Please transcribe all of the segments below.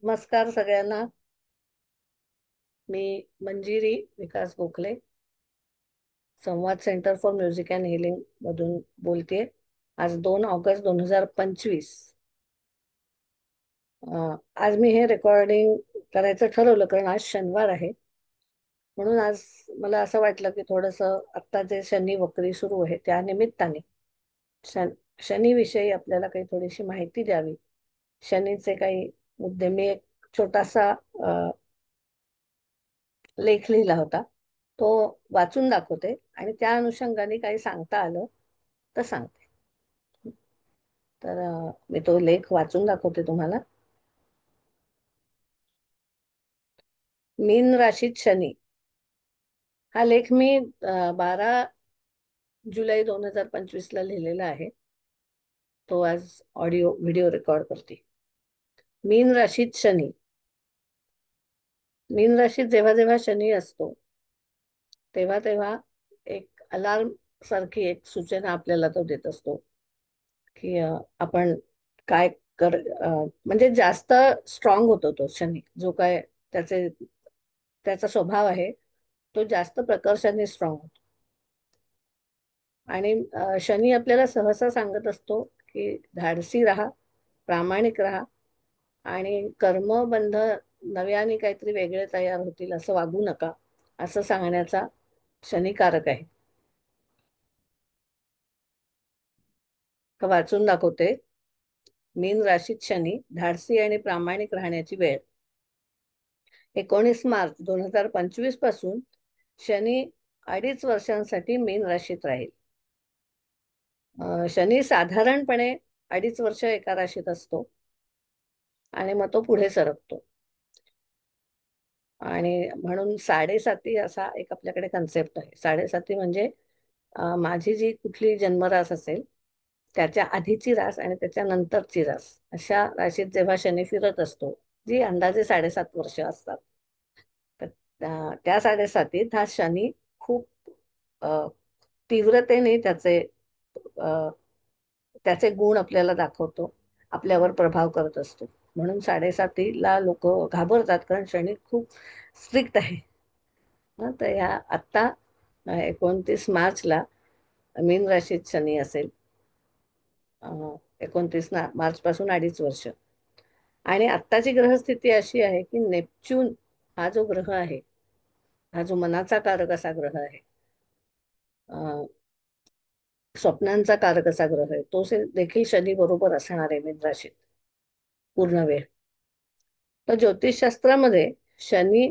नमस्कार सगळ्यांना. मी मंजिरी विकास गोखले, संवाद centre for music and healing मधून बोलतेय. आज 2 ऑगस्ट 2025. आज मी हे रेकॉर्डिंग करायचं ठरवलं कारण आज शनिवार आहे. म्हणून आज मला असं वाटलं की थोडंसं आत्ता जे शनी वक्री सुरू आहे त्या निमित्ताने शन शनीविषयी आपल्याला काही थोडीशी माहिती द्यावी. शनीचे काही मुद्दे मी एक छोटासा लेख लिहिला होता, तो वाचून दाखवते आणि त्या अनुषंगाने काही सांगता आलं तर सांगते. तर मी तो लेख वाचून दाखवते तुम्हाला. मीन राशीत शनी हा लेख मी 12 जुलै 2025 ला लिहिलेला आहे. तो आज ऑडिओ व्हिडिओ रेकॉर्ड करते. मीन राशीत शनी. मीन राशीत जेव्हा जेव्हा शनी असतो तेव्हा तेव्हा एक अलार्म सारखी एक सूचना आपल्याला तो देत असतो की आपण काय म्हणजे जास्त स्ट्रॉंग होतो तो शनी, जो काय त्याचे त्याचा स्वभाव आहे तो जास्त प्रकर्षाने स्ट्रॉंग होतो. आणि शनी आपल्याला सहसा सांगत असतो की धाडसी राहा, प्रामाणिक राहा आणि कर्मबंध नव्याने काहीतरी वेगळे तयार होतील असं वागू नका, असं सांगण्याचा शनिकारक आहे. वाचून दाखवते. मीन राशीत शनी, धाडसी आणि प्रामाणिक राहण्याची वेळ. 19 मार्च 2025 पासून शनी 2.5 वर्षांसाठी मीन राशीत राहील. शनी साधारणपणे 2.5 वर्ष एका राशीत असतो आणि मग तो पुढे सरकतो. आणि म्हणून साडेसाती असा एक आपल्याकडे कन्सेप्ट आहे. साडेसाती म्हणजे माझी जी कुठली जन्मरास असेल त्याच्या आधीची रास आणि त्याच्या नंतरची रास, अशा राशीत जेव्हा शनी फिरत असतो, जी अंदाजे 7.5 वर्ष असतात, तर त्या 7.5 हा शनी खूप अ, तीव्रतेने अ, त्याचे गुण आपल्याला दाखवतो, आपल्यावर प्रभाव करत असतो. म्हणून 7.5ला लोक घाबरतात कारण शनी खूप स्ट्रिक्ट आहे. तर ह्या आत्ता 29 मार्चला मीन राशीत शनी असेल. 29 मार्च पासून 2.5 वर्ष. आणि आत्ताची ग्रहस्थिती अशी आहे की नेपच्यून हा जो ग्रह आहे, हा जो मनाचा कारक असा ग्रह आहे, स्वप्नांचा कारक असा ग्रह आहे, तो देखील शनी बरोबर असणार आहे मीन राशीत पूर्ण वेळ. तर ज्योतिषशास्त्रामध्ये शनी,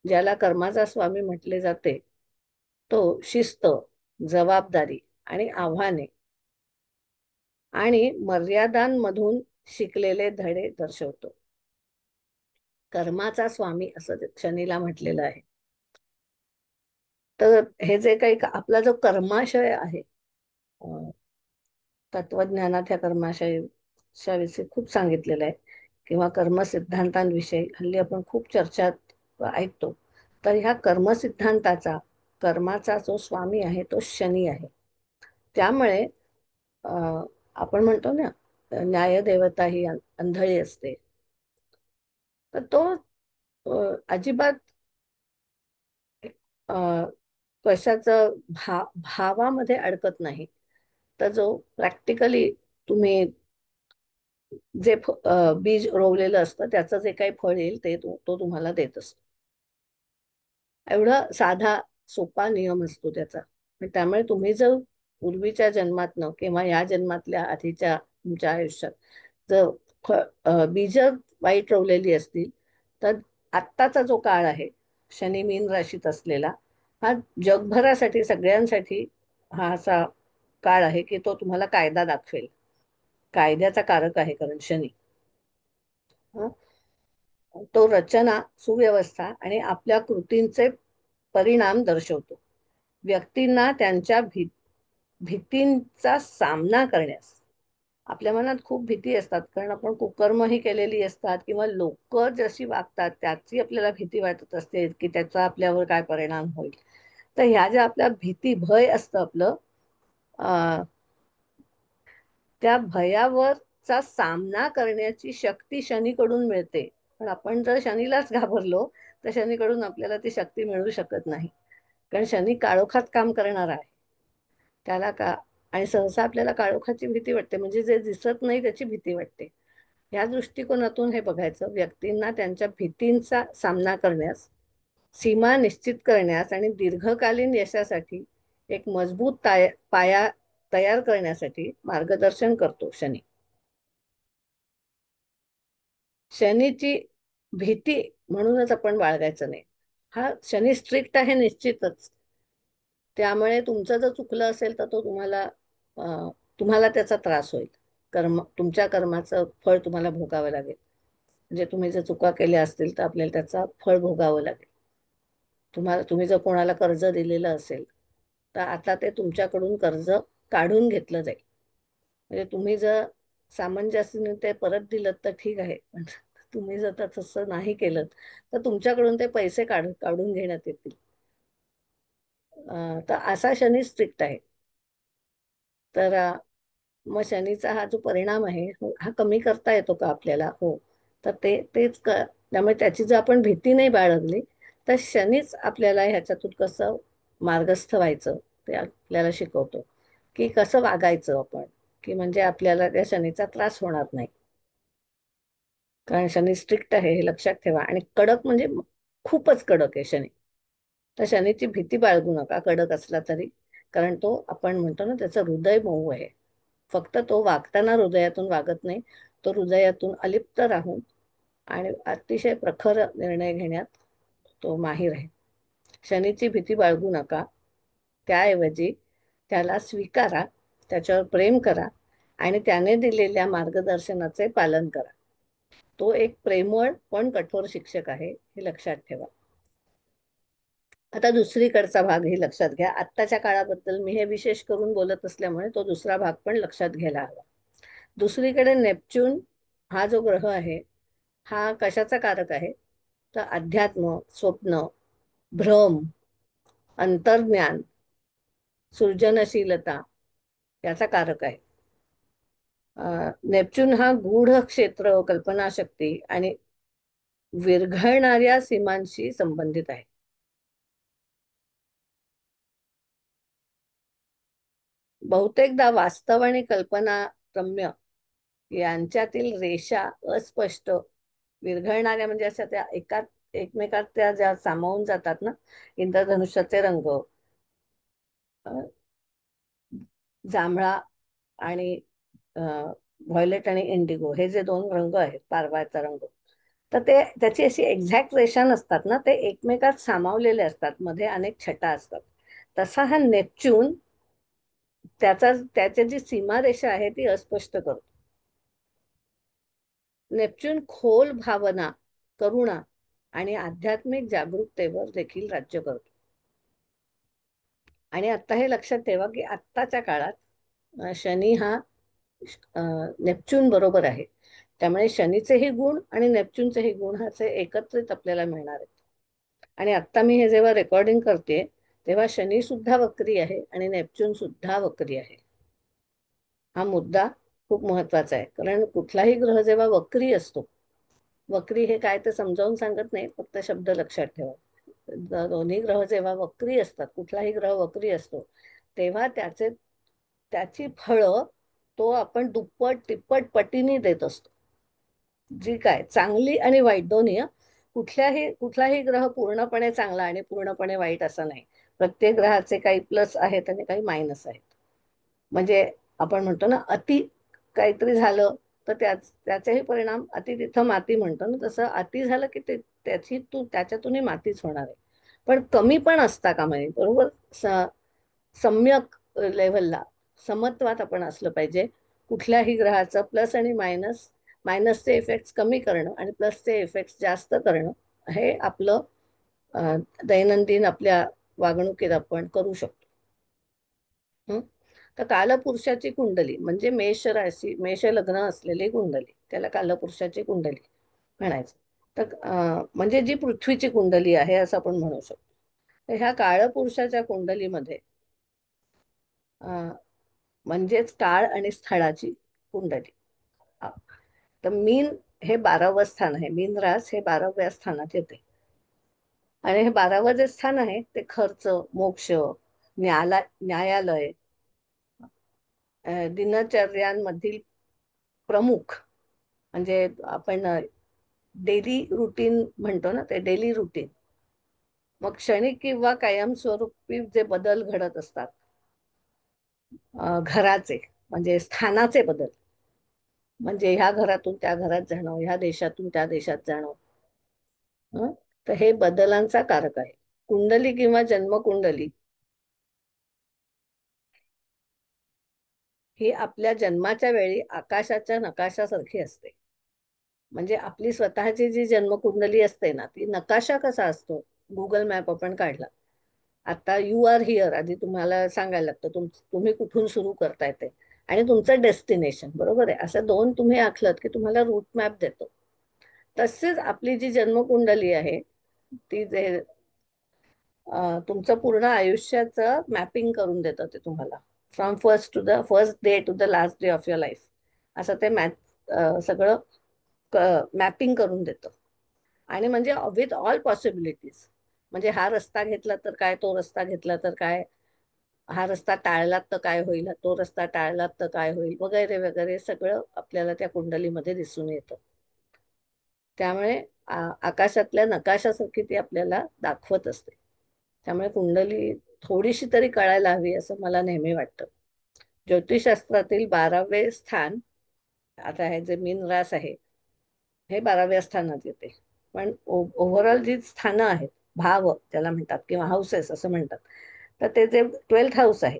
ज्याला कर्माचा स्वामी म्हटले जाते, तो शिस्त, जबाबदारी आणि आव्हाने आणि मर्यादांमधून शिकलेले धडे दर्शवतो. कर्माचा स्वामी असं शनीला म्हटलेलं आहे. तर हे जे काही आपला जो कर्माशय आहे, तत्वज्ञानात ह्या कर्माशयाच्या विषयी खूप सांगितलेलं आहे, किंवा कर्मसिद्धांतांविषयी हल्ली आपण खूप चर्चा ऐकतो. तर ह्या कर्मसिद्धांताचा, कर्माचा जो स्वामी आहे तो शनी आहे. त्यामुळे आपण म्हणतो ना, न्यायदेवता ही आंधळी असते. तर तो अजिबात अ, कशाचं भावामध्ये अडकत नाही. तर जो प्रॅक्टिकली तुम्ही जे बीज रोवलेलं असतं त्याचं जे काही फळ येईल ते तो तुम्हाला देत असतो. एवढा साधा सोपा नियम असतो त्याचा. आणि त्यामुळे तुम्ही जर पूर्वीच्या जन्मातनं किंवा या जन्मातल्या आधीच्या तुमच्या आयुष्यात जर बीज वाईट रोवलेली असतील, तर आत्ताचा जो काळ आहे शनी मीन राशीत असलेला, हा जगभरासाठी सगळ्यांसाठी हा असा काळ आहे की तो तुम्हाला कायदा दाखवेल. कायद्याचा कारक आहे कारण शनी. हं? तो रचना, सुव्यवस्था आणि आपल्या कृतींचे परिणाम दर्शवतो. व्यक्तींना त्यांच्या भीतींचा सामना करण्यास, आपल्या मनात खूप भीती असतात कारण आपण कुकर्मही केलेली असतात किंवा लोक जशी वागतात त्याची आपल्याला भीती वाटत असते की त्याचा आपल्यावर काय परिणाम होईल. तर ह्या ज्या आपल्या भीती, भय असतं आपलं, त्या भयावरचा सामना करण्याची शक्ती शनीकडून मिळते. पण आपण जर शनीलाच घाबरलो तर शनीकडून आपल्याला ती शक्ती मिळू शकत नाही. कारण शनी काळोखात काम करणार आहे. त्याला का आणि सहसा आपल्याला काळोखाची भीती वाटते, म्हणजे जे दिसत नाही त्याची भीती वाटते. या दृष्टिकोनातून हे बघायचं, व्यक्तींना त्यांच्या भीतींचा सामना करण्यास, सीमा निश्चित करण्यास आणि दीर्घकालीन यशासाठी एक मजबूत पाया तयार करण्यासाठी मार्गदर्शन करतो शनी. शनीची भीती म्हणूनच आपण बाळगायचं नाही. हा शनी स्ट्रिक्ट आहे निश्चितच. त्यामुळे तुमचं जर चुकलं असेल तर तो तुम्हाला त्याचा त्रास होईल. तुमच्या कर्माचं फळ तुम्हाला भोगावं लागेल. म्हणजे तुम्ही जर चुका केल्या असतील तर आपल्याला त्याचा फळ भोगावं लागेल. तुम्ही जर कोणाला कर्ज दिलेलं असेल तर आता ते तुमच्याकडून कर्ज काढून घेतलं जाईल. म्हणजे तुम्ही जर सामंजस्याने ते परत दिलं तर ठीक आहे, पण तुम्ही जर तसं नाही केलं तर तुमच्याकडून ते पैसे काढून घेण्यात येतील. तर असा शनी स्ट्रिक्ट आहे. तर मग शनीचा हा जो परिणाम आहे हा कमी करता येतो का आपल्याला? हो. तर त्यामुळे त्याची जर आपण भीती नाही बाळगली तर शनीच आपल्याला ह्याच्यातून कसं मार्गस्थ व्हायचं ते आपल्याला शिकवतो, की कसं वागायचं आपण, की म्हणजे आपल्याला त्या शनीचा त्रास होणार नाही. कारण शनी स्ट्रिक्ट आहे हे लक्षात ठेवा, आणि कडक म्हणजे खूपच कडक आहे शनी. तर शनीची भीती बाळगू नका कडक असला तरी. कारण तो, आपण म्हणतो ना, त्याचं हृदय मऊ आहे. फक्त तो वागताना हृदयातून वागत नाही, तो हृदयातून अलिप्त राहून आणि अतिशय प्रखर निर्णय घेण्यात तो माहीर आहे. शनीची भीती बाळगू नका. त्याऐवजी त्याला स्वीकारा, त्याच्यावर प्रेम करा आणि त्याने दिलेल्या मार्गदर्शनाचे पालन करा. तो एक प्रेमळ पण कठोर शिक्षक आहे हे लक्षात ठेवा. आता दुसरीकडचा भाग हे लक्षात घ्या. आत्ताच्या काळाबद्दल मी हे विशेष करून बोलत असल्यामुळे तो दुसरा भाग पण लक्षात घ्यायला हवा. दुसरीकडे नेपच्यून हा जो ग्रह आहे हा कशाचा कारक आहे? तर अध्यात्म, स्वप्न, भ्रम, अंतर्ज्ञान, सृजनशीलता याचा कारक आहे. नेपच्यून हा गूढ क्षेत्र, कल्पनाशक्ती आणि विरघळणाऱ्या सीमांशी संबंधित आहे. बहुतेकदा वास्तव आणि कल्पनारम्य यांच्यातील रेषा अस्पष्ट, विरघळणाऱ्या, म्हणजे अशा त्या एकमेकात त्या ज्या सामावून जातात ना, इंद्रधनुष्याचे रंग, अ, जांभळा आणि व्हायोलेट आणि इंडिगो हे जे दोन रंग आहेत, पारवाचा रंग, तर त्याची अशी एक्झॅक्ट रेषा नसतात ना, ते एकमेकात सामावलेले असतात, मध्ये अनेक छटा असतात. तसा हा नेपच्यून त्याची जी सीमारेषा आहे ती अस्पष्ट करतो. नेपच्यून खोल भावना, करुणा आणि आध्यात्मिक जागरूकतेवर देखील राज्य करतो. आणि आता हे लक्षात ठेवा की आत्ताच्या काळात शनी हा नेपच्यून बरोबर आहे. त्यामुळे शनीचेही गुण आणि नेपच्यूनचेही गुण ह्याचे एकत्रित आपल्याला मिळणार आहेत. आणि आता मी हे जेव्हा रेकॉर्डिंग करते तेव्हा शनी सुद्धा वक्री आहे आणि नेपच्यून सुद्धा वक्री आहे. हा मुद्दा खूप महत्वाचा आहे, कारण कुठलाही ग्रह जेव्हा वक्री असतो, वक्री हे काय ते समजावून सांगत नाही, फक्त शब्द लक्षात ठेवा. दोन्ही ग्रह जेव्हा वक्री असतात, कुठलाही ग्रह वक्री असतो, तेव्हा त्याची फळं तो आपण दुप्पट तिप्पट पटीने देत असतो. जी काय चांगली आणि वाईट दोन्ही. कुठलाही ग्रह पूर्णपणे चांगला आणि पूर्णपणे वाईट असा नाही. प्रत्येक ग्रहाचे काही प्लस आहेत आणि काही मायनस आहेत. म्हणजे आपण म्हणतो ना, अति काहीतरी झालं तर त्याचाही परिणाम, अति तिथं माती म्हणतो ना, तसं अति झालं की त्याच्यातूनही मातीच होणार आहे. पण कमी पण असता कामा नये, बरोबर. सम्यक लेव्हलला, समत्वात आपण असलं पाहिजे. कुठल्याही ग्रहाचं प्लस आणि मायनसचे इफेक्ट कमी करणं आणि प्लसचे इफेक्ट जास्त करणं हे आपलं दैनंदिन आपल्या वागणुकीत आपण करू शकतो. हं? तर कालपुरुषाची कुंडली म्हणजे मेष लग्न असलेली कुंडली, त्याला कालपुरुषाची कुंडली म्हणायचं. तर म्हणजे जी पृथ्वीची कुंडली आहे असं आपण म्हणू शकतो. तर ह्या काळपुरुषाच्या कुंडलीमध्ये म्हणजेच काळ आणि स्थळाची कुंडली. तर मीन हे 12वं स्थान आहे. मीन रास हे 12व्या स्थानात येते. आणि हे 12वं जे स्थान आहे ते खर्च, मोक्ष, न्यायालय, दिनचर्यांमधील प्रमुख, म्हणजे आपण डेली रुटीन म्हणतो ना, ते डेली रुटीन. मग क्षणिक किंवा कायमस्वरूपी जे बदल घडत असतात, घराचे म्हणजे स्थानाचे बदल, म्हणजे ह्या घरातून त्या घरात जाणं, ह्या देशातून त्या देशात जाणं. हं? तर हे बदलांचा कारक आहे. कुंडली किंवा जन्मकुंडली ही आपल्या जन्माच्या वेळी आकाशाच्या नकाशासारखी असते. म्हणजे आपली स्वतःची जी जन्मकुंडली असते ना, ती नकाशा कसा असतो, गुगल मॅप आपण काढला. आता यू आर हिअर, आधी तुम्हाला सांगायला लागतं तुम्ही कुठून सुरू करताय ते, आणि तुमचं डेस्टिनेशन, बरोबर आहे. असं दोन तुम्ही आखलत की तुम्हाला रूट मॅप देतो. तसेच आपली जी जन्मकुंडली आहे, ती जे तुमचं पूर्ण आयुष्याचं मॅपिंग करून देतं ते तुम्हाला, from first day to the last day of your life, असं ते सगळं मॅपिंग करून देतं. आणि म्हणजे विथ ऑल पॉसिबिलिटीज, म्हणजे हा रस्ता घेतला तर काय, तो रस्ता घेतला तर काय, हा रस्ता टाळलात तर काय होईल, तो रस्ता टाळलात तर काय होईल, वगैरे वगैरे सगळं आपल्याला त्या कुंडलीमध्ये दिसून येतं. त्यामुळे आकाशातल्या नकाशासारखी ती आपल्याला दाखवत असते. त्यामुळे कुंडली थोडीशी तरी कळायला हवी असं मला नेहमी वाटतं. ज्योतिषशास्त्रातील 12वे स्थान, आता हे जे मीन रास आहे, हे 12व्या स्थानात येते. पण ओव्हरऑल जी स्थानं आहेत, भाव त्याला म्हणतात किंवा हाऊसेस असं म्हणतात, तर ते जे 12th हाऊस आहे,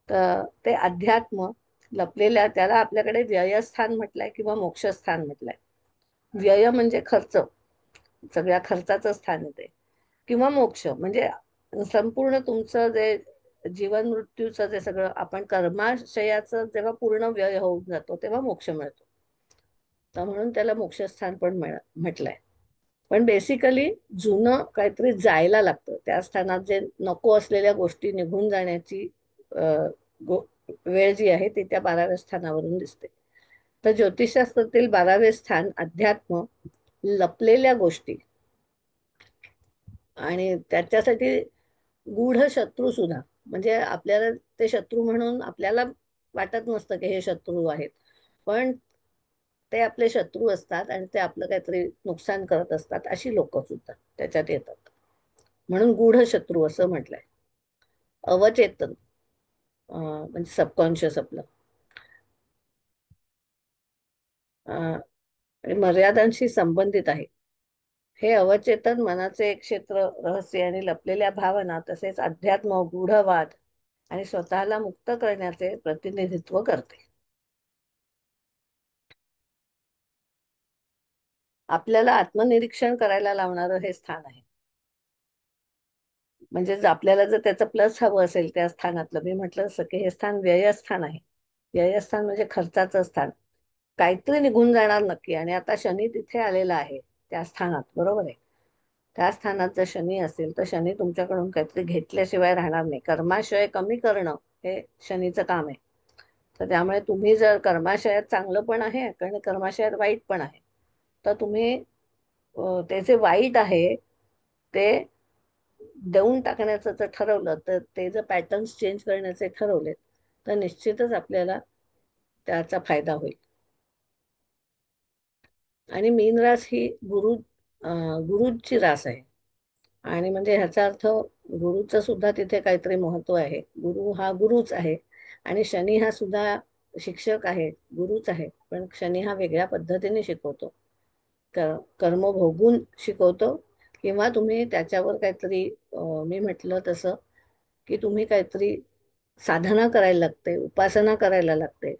तर ते अध्यात्म, लपलेल्या, त्याला आपल्याकडे व्ययस्थान म्हटलंय किंवा मोक्षस्थान म्हटलंय. व्यय म्हणजे खर्च, सगळ्या खर्चाचं स्थान येते. किंवा मोक्ष म्हणजे संपूर्ण तुमचं जे जीवन मृत्यूचं जे सगळं आपण कर्माशयाचं जेव्हा पूर्ण व्यय होऊन जातो तेव्हा मोक्ष मिळतो. तर म्हणून त्याला मोक्षस्थान पण म्हटलंय. पण बेसिकली जुनं काहीतरी जायला लागतं त्या स्थानात, जे नको असलेल्या गोष्टी निघून जाण्याची अं, गो- वेळ जी आहे ती त्या 12व्या स्थानावरून दिसते. तर ज्योतिषशास्त्रातील 12वे स्थान अध्यात्म, लपलेल्या गोष्टी, आणि त्याच्यासाठी गूढ शत्रू सुद्धा, म्हणजे आपल्याला ते शत्रू म्हणून आपल्याला वाटत नसतं की हे शत्रू आहेत, पण ते आपले शत्रू असतात आणि ते आपलं काहीतरी नुकसान करत असतात, अशी लोक सुद्धा त्याच्यात येतात. म्हणून गूढ शत्रू असं म्हटलंय. अवचेतन, म्हणजे सबकॉन्शियस आपलं, आणि मर्यादांशी संबंधित आहे. हे अवचेतन मनाचे एक क्षेत्र, रहस्य आणि लपलेल्या भावना, तसेच अध्यात्म, गूढवाद आणि स्वतःला मुक्त करण्याचे प्रतिनिधित्व करते. आपल्याला आत्मनिरीक्षण करायला लावणारं हे स्थान आहे. म्हणजे आपल्याला जर त्याचं प्लस हवं असेल त्या स्थानातलं, मी म्हटलं असं की हे स्थान व्ययस्थान आहे. व्ययस्थान म्हणजे खर्चाचं स्थान, काहीतरी निघून जाणार नक्की. आणि आता शनी तिथे आलेला आहे त्या स्थानात, बरोबर आहे. त्या स्थानात जर शनी असेल तर शनी तुमच्याकडून काहीतरी घेतल्याशिवाय राहणार नाही. कर्माशय कमी करणं हे शनीचं काम आहे. तर त्यामुळे तुम्ही जर कर्माशयात चांगलं पण आहे आणि कर्माशयात वाईट पण आहे, तर तुम्ही ते जे वाईट आहे ते देऊन टाकण्याचं जर ठरवलं, तर ते जर पॅटर्न्स चेंज करण्याचे ठरवले, तर निश्चितच आपल्याला त्याचा फायदा होईल. आणि मीन रास ही गुरुची रास आहे. आणि म्हणजे ह्याचा अर्थ गुरुचं सुद्धा तिथे काहीतरी महत्व आहे. गुरु हा गुरुच आहे, आणि शनी हा सुद्धा शिक्षक आहे, गुरुच आहे. पण शनी हा वेगळ्या पद्धतीने शिकवतो, कर्म भोगून शिकवतो. किंवा तुम्ही त्याच्यावर काहीतरी मी म्हटलं तसं की तुम्ही काहीतरी साधना करायला लागते, उपासना करायला लागते.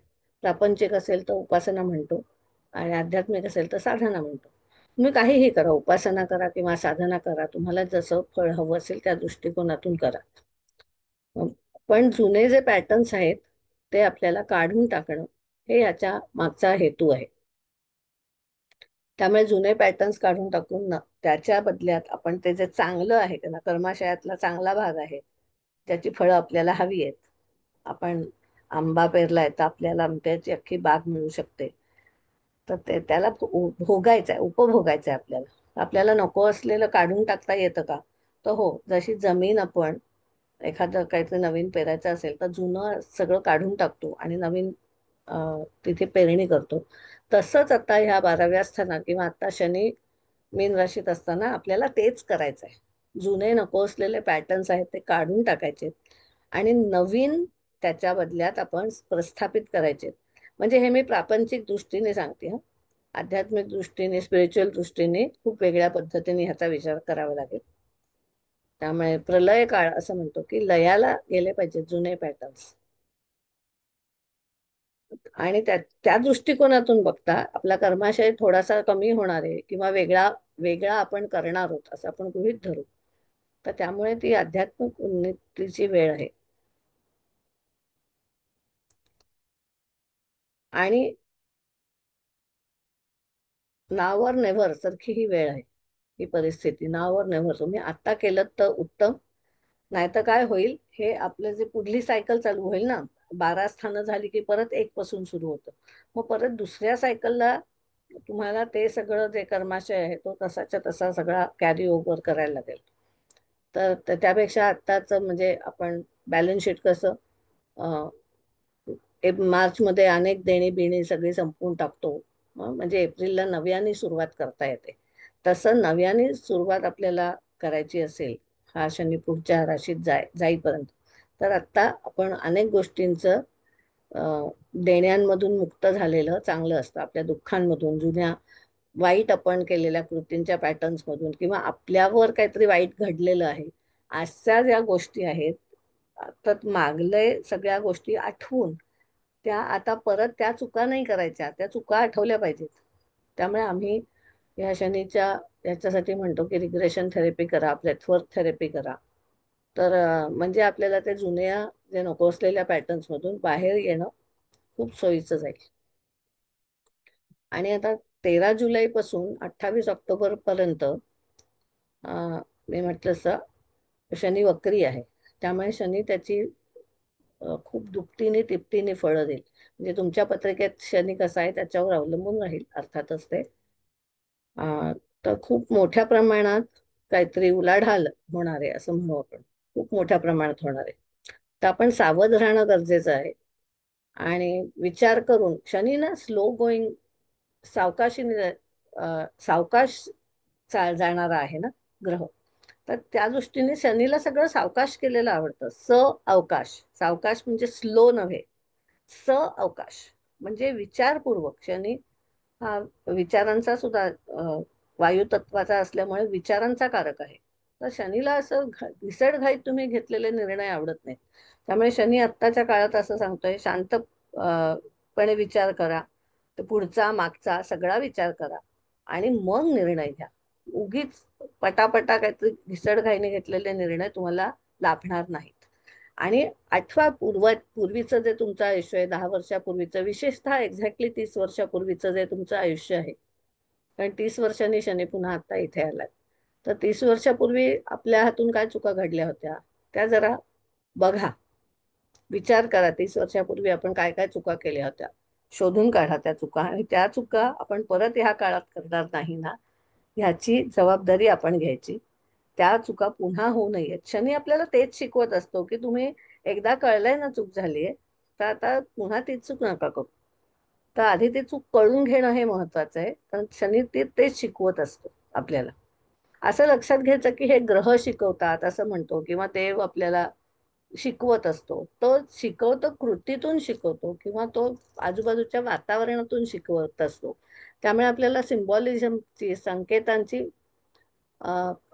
प्रापंचिक असेल तर उपासना म्हणतो, आणि आध्यात्मिक असेल तर साधना म्हणतो. तुम्ही काहीही करा, उपासना करा किंवा साधना करा, तुम्हाला जसं फळ हवं असेल त्या दृष्टिकोनातून करा. पण जुने जे पॅटर्न्स आहेत ते आपल्याला काढून टाकणं, हे याच्या मागचा हेतू आहे. त्यामुळे जुने पॅटर्न्स काढून टाकून ना, त्याच्या बदल्यात आपण ते जे चांगलं आहे, त्यांना कर्माशयातला चांगला भाग आहे, त्याची फळं आपल्याला हवी आहेत. आपण आंबा पेरलाय तर आपल्याला आंब्याची अख्खी बाग मिळू शकते. तर त्याला भोगायचं आहे, उपभोगायचं आहे आपल्याला. आपल्याला नको असलेलं काढून टाकता येतं का? तर हो, जशी जमीन आपण एखादं काहीतरी नवीन पेरायचं असेल तर जुनं सगळं काढून टाकतो आणि नवीन तिथे पेरणी करतो. तसंच आता ह्या 12व्या स्थानात किंवा आता शनी मीन राशीत असताना आपल्याला तेच करायचं आहे. जुने नको असलेले पॅटर्न्स आहेत ते काढून टाकायचे आणि नवीन त्याच्या बदल्यात आपण प्रस्थापित करायचे. म्हणजे हे मी प्रापंचिक दृष्टीने सांगते हं. आध्यात्मिक दृष्टीने, स्पिरिच्युअल दृष्टीने खूप वेगळ्या पद्धतीने ह्याचा विचार करावा लागेल. त्यामुळे प्रलय काळ असं म्हणतो की लयाला गेले पाहिजे जुने पॅटर्न्स. आणि त्या दृष्टिकोनातून बघता आपला कर्माशय थोडासा कमी होणार आहे किंवा वेगळा वेगळा आपण करणार आहोत असं आपण गृहीत धरू. तर त्यामुळे ती आध्यात्मिक उन्नतीची वेळ आहे. आणि नावर नेव्हर सारखी ही वेळ आहे. ही परिस्थिती नावर नेव्हर, तुम्ही आत्ता केलं तर उत्तम. नाहीतर काय होईल, हे आपलं जे पुढली सायकल चालू होईल ना, 12 स्थानं झाली की परत एक पासून सुरू होतं. मग परत दुसऱ्या सायकलला तुम्हाला ते सगळं जे कर्माशय आहे तो तसाच्या तसा सगळा कॅरी ओव्हर करायला लागेल. तर त्यापेक्षा आत्ताच म्हणजे आपण बॅलन्स शीट कसं मार्चमध्ये अनेक देणी बिणी सगळी संपवून टाकतो, म्हणजे एप्रिलला नव्याने सुरुवात करता येते. तसं नव्याने सुरुवात आपल्याला करायची असेल हा शनी पुढच्या राशीत जाईपर्यंत, तर आत्ता आपण अनेक गोष्टींचं देण्यांमधून मुक्त झालेलं चांगलं असतं. आपल्या दुःखांमधून, जुन्या वाईट आपण केलेल्या कृतींच्या पॅटर्न्समधून किंवा आपल्यावर काहीतरी वाईट घडलेलं आहे अशा ज्या गोष्टी आहेत, तर मागले सगळ्या गोष्टी आठवून त्या आता परत त्या चुका नाही करायच्या, त्या चुका आठवल्या पाहिजेत. त्यामुळे आम्ही या शनीच्या याच्यासाठी म्हणतो की रिग्रेशन थेरपी करा, ब्रेथवर्क थेरपी करा. तर म्हणजे आपल्याला ते जुन्या जे नको असलेल्या पॅटर्न्स मधून बाहेर येणं खूप सोयीचं जाईल. आणि आता 13 जुलै पासून 28 ऑक्टोबर पर्यंत मी म्हटलं तसं शनी वक्री आहे. त्यामुळे शनी त्याची खूप दुपटीने तिपटीने फळं देईल. म्हणजे तुमच्या पत्रिकेत शनी कसा आहे त्याच्यावर अवलंबून राहील अर्थातच ते. तर खूप मोठ्या प्रमाणात काहीतरी उलाढाल होणार आहे असं म्हणू आपण. खूप मोठ्या प्रमाणात होणार आहे. तर आपण सावध राहणं गरजेचं आहे. आणि विचार करून शनी ना स्लो गोईंग, सावकाशीने सावकाश जाणारा आहे ना ग्रह. तर त्या दृष्टीने शनीला सगळं सावकाश केलेलं आवडतं. अवकाश, सावकाश म्हणजे स्लो नव्हे, अवकाश म्हणजे विचारपूर्वक. शनी हा विचारांचा सुद्धा वायुतत्वाचा असल्यामुळे विचारांचा कारक आहे. तर शनीला असं घिसडघाईत तुम्ही घेतलेले निर्णय आवडत नाहीत. त्यामुळे शनी आत्ताच्या काळात असं सांगतोय, शांत पणे विचार करा. तर पुढचा मागचा सगळा विचार करा आणि मग निर्णय घ्या. उगीच पटापटा काहीतरी घिसडघाईने घेतलेले निर्णय तुम्हाला लाभणार नाहीत. आणि आठवा पूर्वीचं जे तुमचं आयुष्य आहे, 10 वर्षापूर्वीचं, विशेषतः एक्झॅक्टली 30 वर्षापूर्वीचं जे तुमचं आयुष्य आहे. कारण 30 वर्षांनी शनी पुन्हा आता इथे आलाय. तर 30 वर्षापूर्वी आपल्या हातून काय चुका घडल्या होत्या त्या जरा बघा. विचार करा, 30 वर्षापूर्वी आपण काय काय चुका केल्या होत्या. शोधून काढा त्या चुका आणि त्या चुका आपण परत ह्या काळात करणार नाही ना, ह्याची जबाबदारी आपण घ्यायची. त्या चुका पुन्हा होऊ नयेत. शनी आपल्याला तेच शिकवत असतो की तुम्ही एकदा कळलंय ना चूक झालीये, तर आता पुन्हा तीच चूक नका करू. तर आधी ती चूक कळून घेणं हे महत्वाचं आहे. कारण शनी तेच शिकवत असतो आपल्याला. असं लक्षात घ्यायचं की हे ग्रह शिकवतात असं म्हणतो किंवा देव आपल्याला शिकवत असतो. तो शिकवतो, कृतीतून शिकवतो किंवा तो आजूबाजूच्या वातावरणातून शिकवत असतो. त्यामुळे आपल्याला सिम्बॉलिझमची, संकेतांची,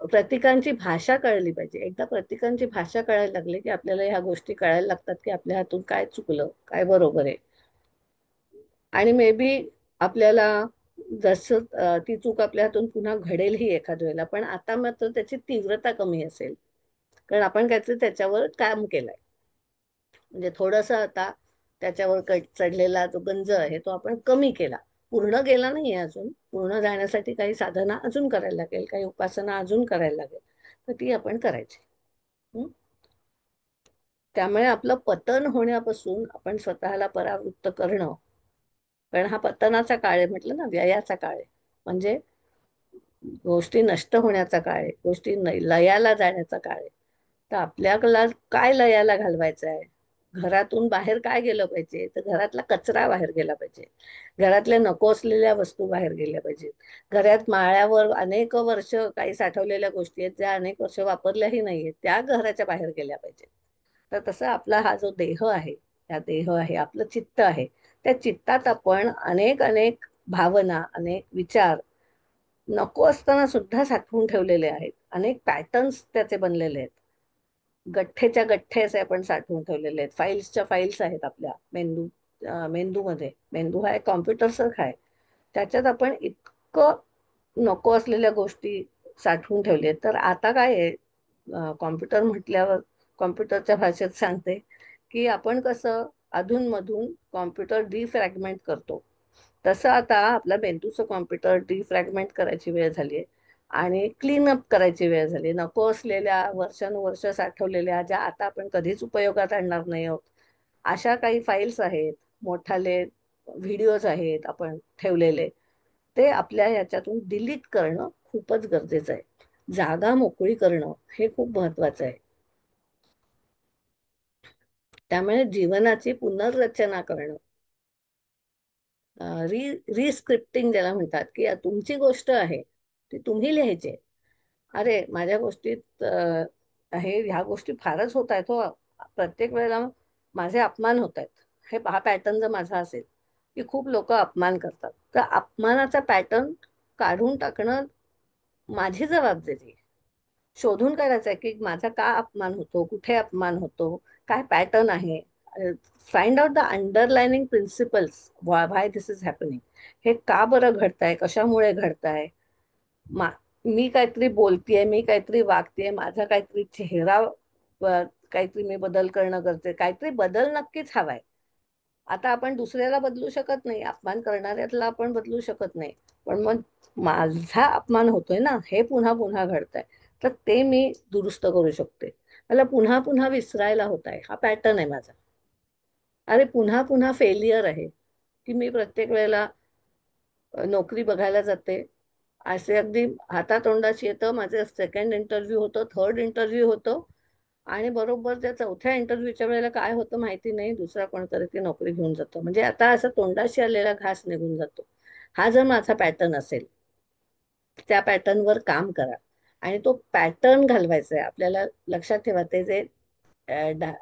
प्रतीकांची भाषा कळली पाहिजे. एकदा प्रतीकांची भाषा कळायला लागली की आपल्याला ह्या गोष्टी कळायला लागतात की आपल्या हातून काय चुकलं, काय बरोबर आहे. आणि मे बी आपल्याला जसं ती चूक आपल्या हातून पुन्हा घडेलही एखाद्या वेळेला, पण आता मात्र त्याची तीव्रता कमी असेल. कारण आपण काहीतरी त्याच्यावर काम केलंय. म्हणजे थोडस आता त्याच्यावर चढलेला जो गंज आहे तो आपण कमी केला. पूर्ण गेला नाहीये अजून. पूर्ण जाण्यासाठी काही साधना अजून करायला लागेल, काही उपासना अजून करायला लागेल. तर ती आपण करायची. हं? त्यामुळे आपलं पतन होण्यापासून आपण स्वतःला परावृत्त करणं कारण हा पतनाचा काळ आहे, म्हटलं ना, व्ययाचा काळ आहे. म्हणजे गोष्टी नष्ट होण्याचा काळ आहे, गोष्टी लयाला जाण्याचा काळ आहे. तर आपल्याला काय लयाला घालवायचं आहे? घरातून बाहेर काय गेलं पाहिजे? तर घरातला कचरा बाहेर गेला पाहिजे, घरातल्या नको असलेल्या वस्तू बाहेर गेल्या पाहिजेत. घरात माळ्यावर अनेक वर्ष काही साठवलेल्या गोष्टी आहेत, ज्या अनेक वर्ष वापरल्याही नाहीयेत, त्या घराच्या बाहेर गेल्या पाहिजेत. तर तसं आपला हा जो देह आहे, त्या देह आहे आपलं चित्त आहे, त्या चित्तात आपण अनेक अनेक भावना, अनेक विचार नको असताना सुद्धा साठवून ठेवलेले आहेत. अनेक पॅटर्न्स त्याचे बनलेले आहेत. गठ्ठेच्या गठ्ठे असे आपण साठवून ठेवलेले आहेत. फाईल्सच्या फाईल्स आहेत आपल्या मेंदूमध्ये. मेंदू हा एक कॉम्प्युटर सारखा आहे. त्याच्यात आपण इतकं नको असलेल्या गोष्टी साठवून ठेवले आहेत. तर आता काय आहे, कॉम्प्युटर म्हटल्यावर कॉम्प्युटरच्या भाषेत सांगते की आपण कसं अधूनमधून कॉम्प्युटर डिफ्रॅगमेंट करतो, तसं आता आपला मेंदूचं कॉम्प्युटर डिफ्रॅगमेंट करायची वेळ झाली आहे आणि क्लीन अप करायची वेळ झाली. नको असलेल्या वर्षानुवर्ष साठवलेल्या, ज्या आता आपण कधीच उपयोगात आणणार नाही आहोत, अशा काही फाईल्स आहेत, मोठाले व्हिडिओज आहेत आपण ठेवलेले, ते आपल्या ह्याच्यातून डिलीट करणं खूपच गरजेचं आहे. जागा मोकळी करणं हे खूप महत्वाचं आहे. त्यामुळे जीवनाची पुनर्रचना करणं, री रिस्क्रिप्टिंग ज्याला म्हणतात, की तुमची गोष्ट आहे ती तुम्ही लिहायची आहे. अरे माझ्या गोष्टीत आहे, ह्या गोष्टी फारच होत आहेत हो, प्रत्येक वेळेला माझे अपमान होत आहेत. हा पॅटर्न जर माझा असेल की खूप लोक अपमान करतात, तर अपमानाचा पॅटर्न काढून टाकणं माझी जबाबदारी. शोधून काढायचं आहे की माझा का अपमान होतो, कुठे अपमान होतो, काय पॅटर्न आहे. Find out the underlining principles, why this is happening. हे का बरं घडतंय, कशामुळे घडतंय. मा मी काहीतरी बोलतेय, मी काहीतरी वागतेय, माझा काहीतरी चेहरा काहीतरी मी बदल करणं गरजेचं, काहीतरी बदल नक्कीच हवाय. आता आपण दुसऱ्याला बदलू शकत नाही, अपमान करणाऱ्याला आपण बदलू शकत नाही, पण मग माझा अपमान होतोय ना, हे पुन्हा पुन्हा घडतंय, तर ते मी दुरुस्त करू शकते. मला पुन्हा पुन्हा विसरायला होत आहे, हा पॅटर्न आहे माझा. अरे पुन्हा पुन्हा फेलियर आहे, की मी प्रत्येक वेळेला नोकरी बघायला जाते, असे अगदी हातातोंडाशी येतं, माझं सेकंड इंटरव्ह्यू होतो, थर्ड इंटरव्ह्यू होतो, आणि बरोबर त्या चौथ्या इंटरव्ह्यूच्या वेळेला काय होतं माहिती नाही, दुसरा कोणतरी ती नोकरी घेऊन जातो. म्हणजे आता असं तोंडाशी आलेला घास निघून जातो. हा जर माझा पॅटर्न असेल, त्या पॅटर्नवर काम करा. आणि तो पॅटर्न घालवायचा आहे आपल्याला. लक्षात ठेवा, ते जे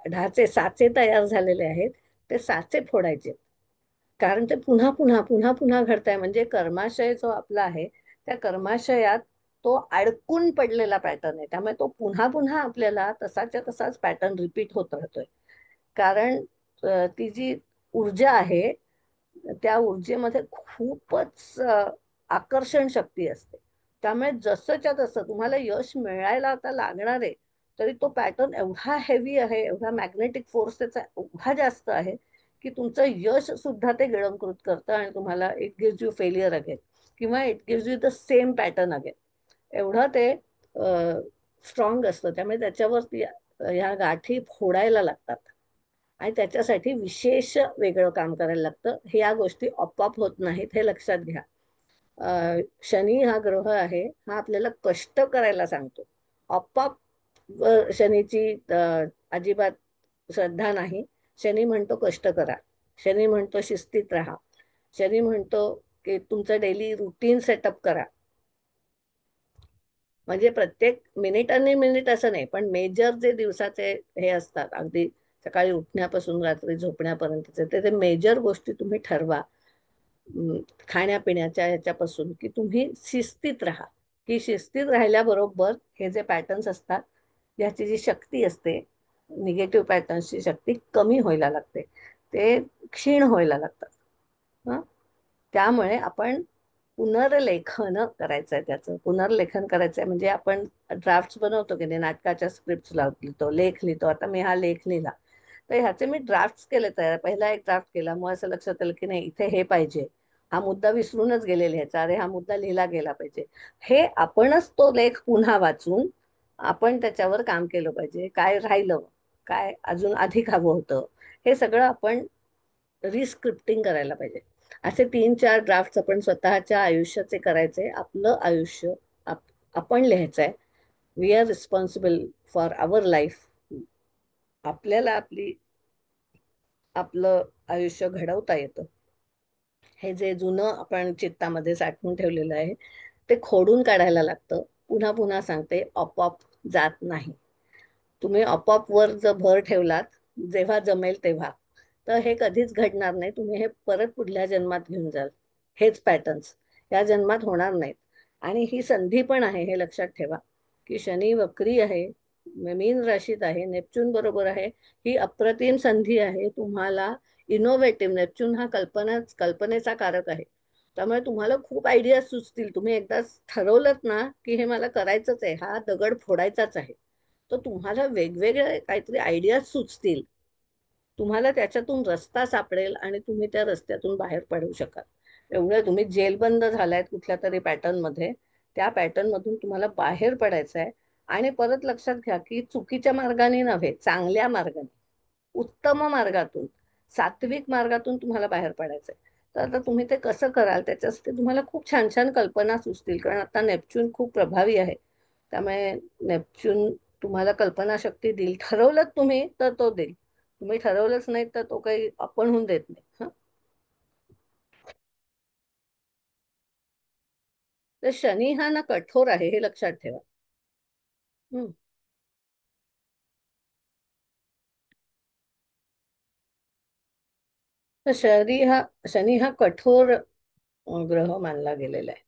ढाचे साचे तयार झालेले आहेत, ते साचे फोडायचे. कारण ते पुन्हा पुन्हा पुन्हा पुन्हा घडतंय. म्हणजे कर्माशय जो आपला आहे, त्या कर्माशयात तो अडकून पडलेला पॅटर्न आहे. त्यामुळे तो पुन्हा पुन्हा आपल्याला तसाच्या तसाच पॅटर्न रिपीट होत राहतोय. कारण ती जी ऊर्जा आहे, त्या ऊर्जेमध्ये खूपच आकर्षण शक्ती असते. त्यामुळे जसंच्या तसं तुम्हाला यश मिळायला आता लागणार आहे, तरी तो पॅटर्न एवढा हेवी आहे, एवढा मॅग्नेटिक फोर्स त्याचा एवढा जास्त आहे, की तुमचं यश सुद्धा ते गिळंकृत करतं आणि तुम्हाला it gives you failure again, किंवा it gives you the same pattern again. एवढं ते स्ट्रॉंग असतं. त्यामुळे त्याच्यावरती ह्या गाठी फोडायला लागतात आणि त्याच्यासाठी विशेष वेगळं काम करायला लागतं. हे या गोष्टी आपोआप होत नाहीत, हे लक्षात घ्या. शनी हा ग्रह आहे, हा आपल्याला कष्ट करायला सांगतो. आपोआप शनीची अजिबात श्रद्धा नाही. शनी म्हणतो कष्ट करा, शनी म्हणतो शिस्तीत राहा, शनी म्हणतो की तुमचं डेली रुटीन सेटअप करा. म्हणजे प्रत्येक मिनिट आणि मिनिट असं नाही, पण मेजर जे दिवसाचे हे असतात, अगदी सकाळी उठण्यापासून रात्री झोपण्यापर्यंतचे, ते मेजर गोष्टी तुम्ही ठरवा. खाण्यापिण्याच्या ह्याच्यापासून, की तुम्ही शिस्तीत राहा. की शिस्तीत राहिल्याबरोबर हे जे पॅटर्न्स असतात, याची जी शक्ती असते, निगेटिव्ह पॅटर्न्सची शक्ती कमी व्हायला लागते, ते क्षीण व्हायला लागतात. हं? त्यामुळे आपण पुनर्लेखन करायचंय, त्याचं पुनर्लेखन करायचंय. म्हणजे आपण ड्राफ्ट बनवतो की नाही, नाटकाच्या स्क्रिप्ट लिहितो, लेख लिहितो. आता मी हा लेख लिहिला, तर ह्याचे मी ड्राफ्ट केले तयार. पहिला एक ड्राफ्ट केला, मग असं लक्षात आलं की नाही, इथे हे पाहिजे, हा मुद्दा विसरूनच गेलेला ह्याचा, अरे हा मुद्दा लिहिला गेला पाहिजे. हे आपणच तो लेख पुन्हा वाचून आपण त्याच्यावर काम केलं पाहिजे. काय राहिलं, काय अजून अधिक हवं होतं, हे सगळं आपण रिस्क्रिप्टिंग करायला पाहिजे. असे 3-4 ड्राफ्ट आपण स्वतःच्या आयुष्याचे करायचे. आपलं आयुष्य आपण लिहायचंय. We are responsible for our life. आपल्याला आपलं आयुष्य घडवता येतं. हे जे जुनं आपण चित्तामध्ये साठवून ठेवलेलं आहे ते खोडून काढायला लागतं. पुन्हा पुन्हा सांगते, आपोआप जात नाही. तुम्ही आपोआप वर जर भर ठेवलात जेव्हा जमेल तेव्हा, तर हे कधीच घडणार नाही. तुम्ही हे परत पुढल्या जन्मात घेऊन जाल. हेच पॅटर्न्स या जन्मात होणार नाहीत. आणि ही संधी पण आहे, हे लक्षात ठेवा, की शनी वक्री आहे, मीन राशीत आहे, नेपच्यून बरोबर आहे. ही अप्रतिम संधी आहे तुम्हाला. इनोव्हेटिव्ह, नेपच्यून हा कल्पनेचा कारक आहे. त्यामुळे तुम्हाला खूप आयडिया सुचतील. तुम्ही एकदा ठरवलंत ना की हे मला करायचंच आहे, हा दगड फोडायचाच आहे, तर तुम्हाला वेगवेगळे काहीतरी आयडियाज सुचतील. तुम्हाला त्याच्यातून रस्ता सापडेल आणि तुम्ही त्या रस्त्यातून बाहेर पडू शकाल. एवढं तुम्ही जेलबंद झालायत कुठल्या तरी पॅटर्न मध्ये, त्या पॅटर्न मधून तुम्हाला बाहेर पडायचं आहे. आणि परत लक्षात घ्या की चुकीच्या मार्गाने नव्हे, चांगल्या मार्गाने, उत्तम मार्गातून, सात्विक मार्गातून तुम्हाला बाहेर पडायचंय. तर आता तुम्ही ते कसं कराल त्याच्यासाठी तुम्हाला खूप छान छान कल्पना सुचतील, कारण आता नेपच्यून खूप प्रभावी आहे. त्यामुळे नेपच्यून तुम्हाला कल्पनाशक्ती देईल. ठरवलं तुम्ही तर तो देईल. तुम्ही ठरवलंच नाही तर तो काही आपण होऊन देत नाही. हं? तर शनी हा ना कठोर आहे, हे लक्षात ठेवा. हं. तर शनी हा कठोर ग्रह मानला गेलेला आहे.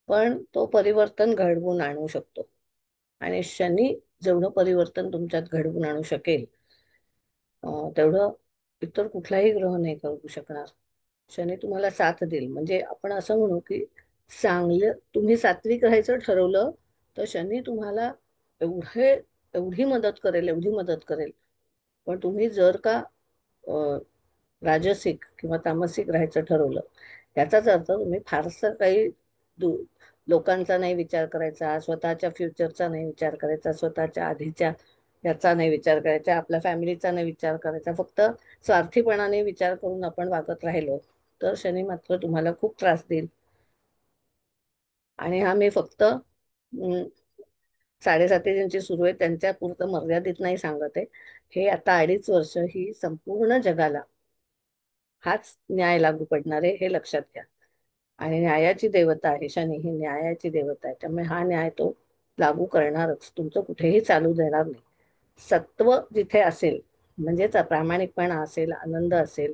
पण तो परिवर्तन घडवून आणू शकतो. आणि शनी जेवढं परिवर्तन तुमच्यात घडवून आणू शकेल, तेवढं इतर कुठलाही ग्रह नाही करू शकणार. शनी तुम्हाला साथ देईल. म्हणजे आपण असं म्हणू की चांगलं तुम्ही सात्विक राहायचं ठरवलं तर शनी तुम्हाला एवढे एवढी मदत करेल, एवढी मदत करेल. पण तुम्ही जर का अ, राजसिक किंवा तामसिक राहायचं ठरवलं, याचाच अर्थ तुम्ही फारसं काही दु लोकांचा नाही विचार करायचा, स्वतःच्या फ्युचरचा नाही विचार करायचा, स्वतःच्या आधीच्या याचा नाही विचार करायचा, आपल्या फॅमिलीचा नाही विचार करायचा. फक्त स्वार्थीपणाने विचार करून आपण वागत राहिलो तर शनी मात्र तुम्हाला खूप त्रास देईल. आणि हा मी फक्त 7.5 ज्यांची सुरू आहे त्यांच्या पुरतं मर्यादित नाही सांगत आहे. हे आता 2.5 वर्ष ही संपूर्ण जगाला हाच न्याय लागू पडणार आहे, हे लक्षात घ्या. आणि न्यायाची देवता आहे शनी, ही न्यायाची देवता आहे. त्यामुळे हा न्याय तो लागू करणारच, तुमचं कुठेही चालू देणार नाही. सत्व जिथे असेल, म्हणजेच प्रामाणिकपणा असेल, आनंद असेल,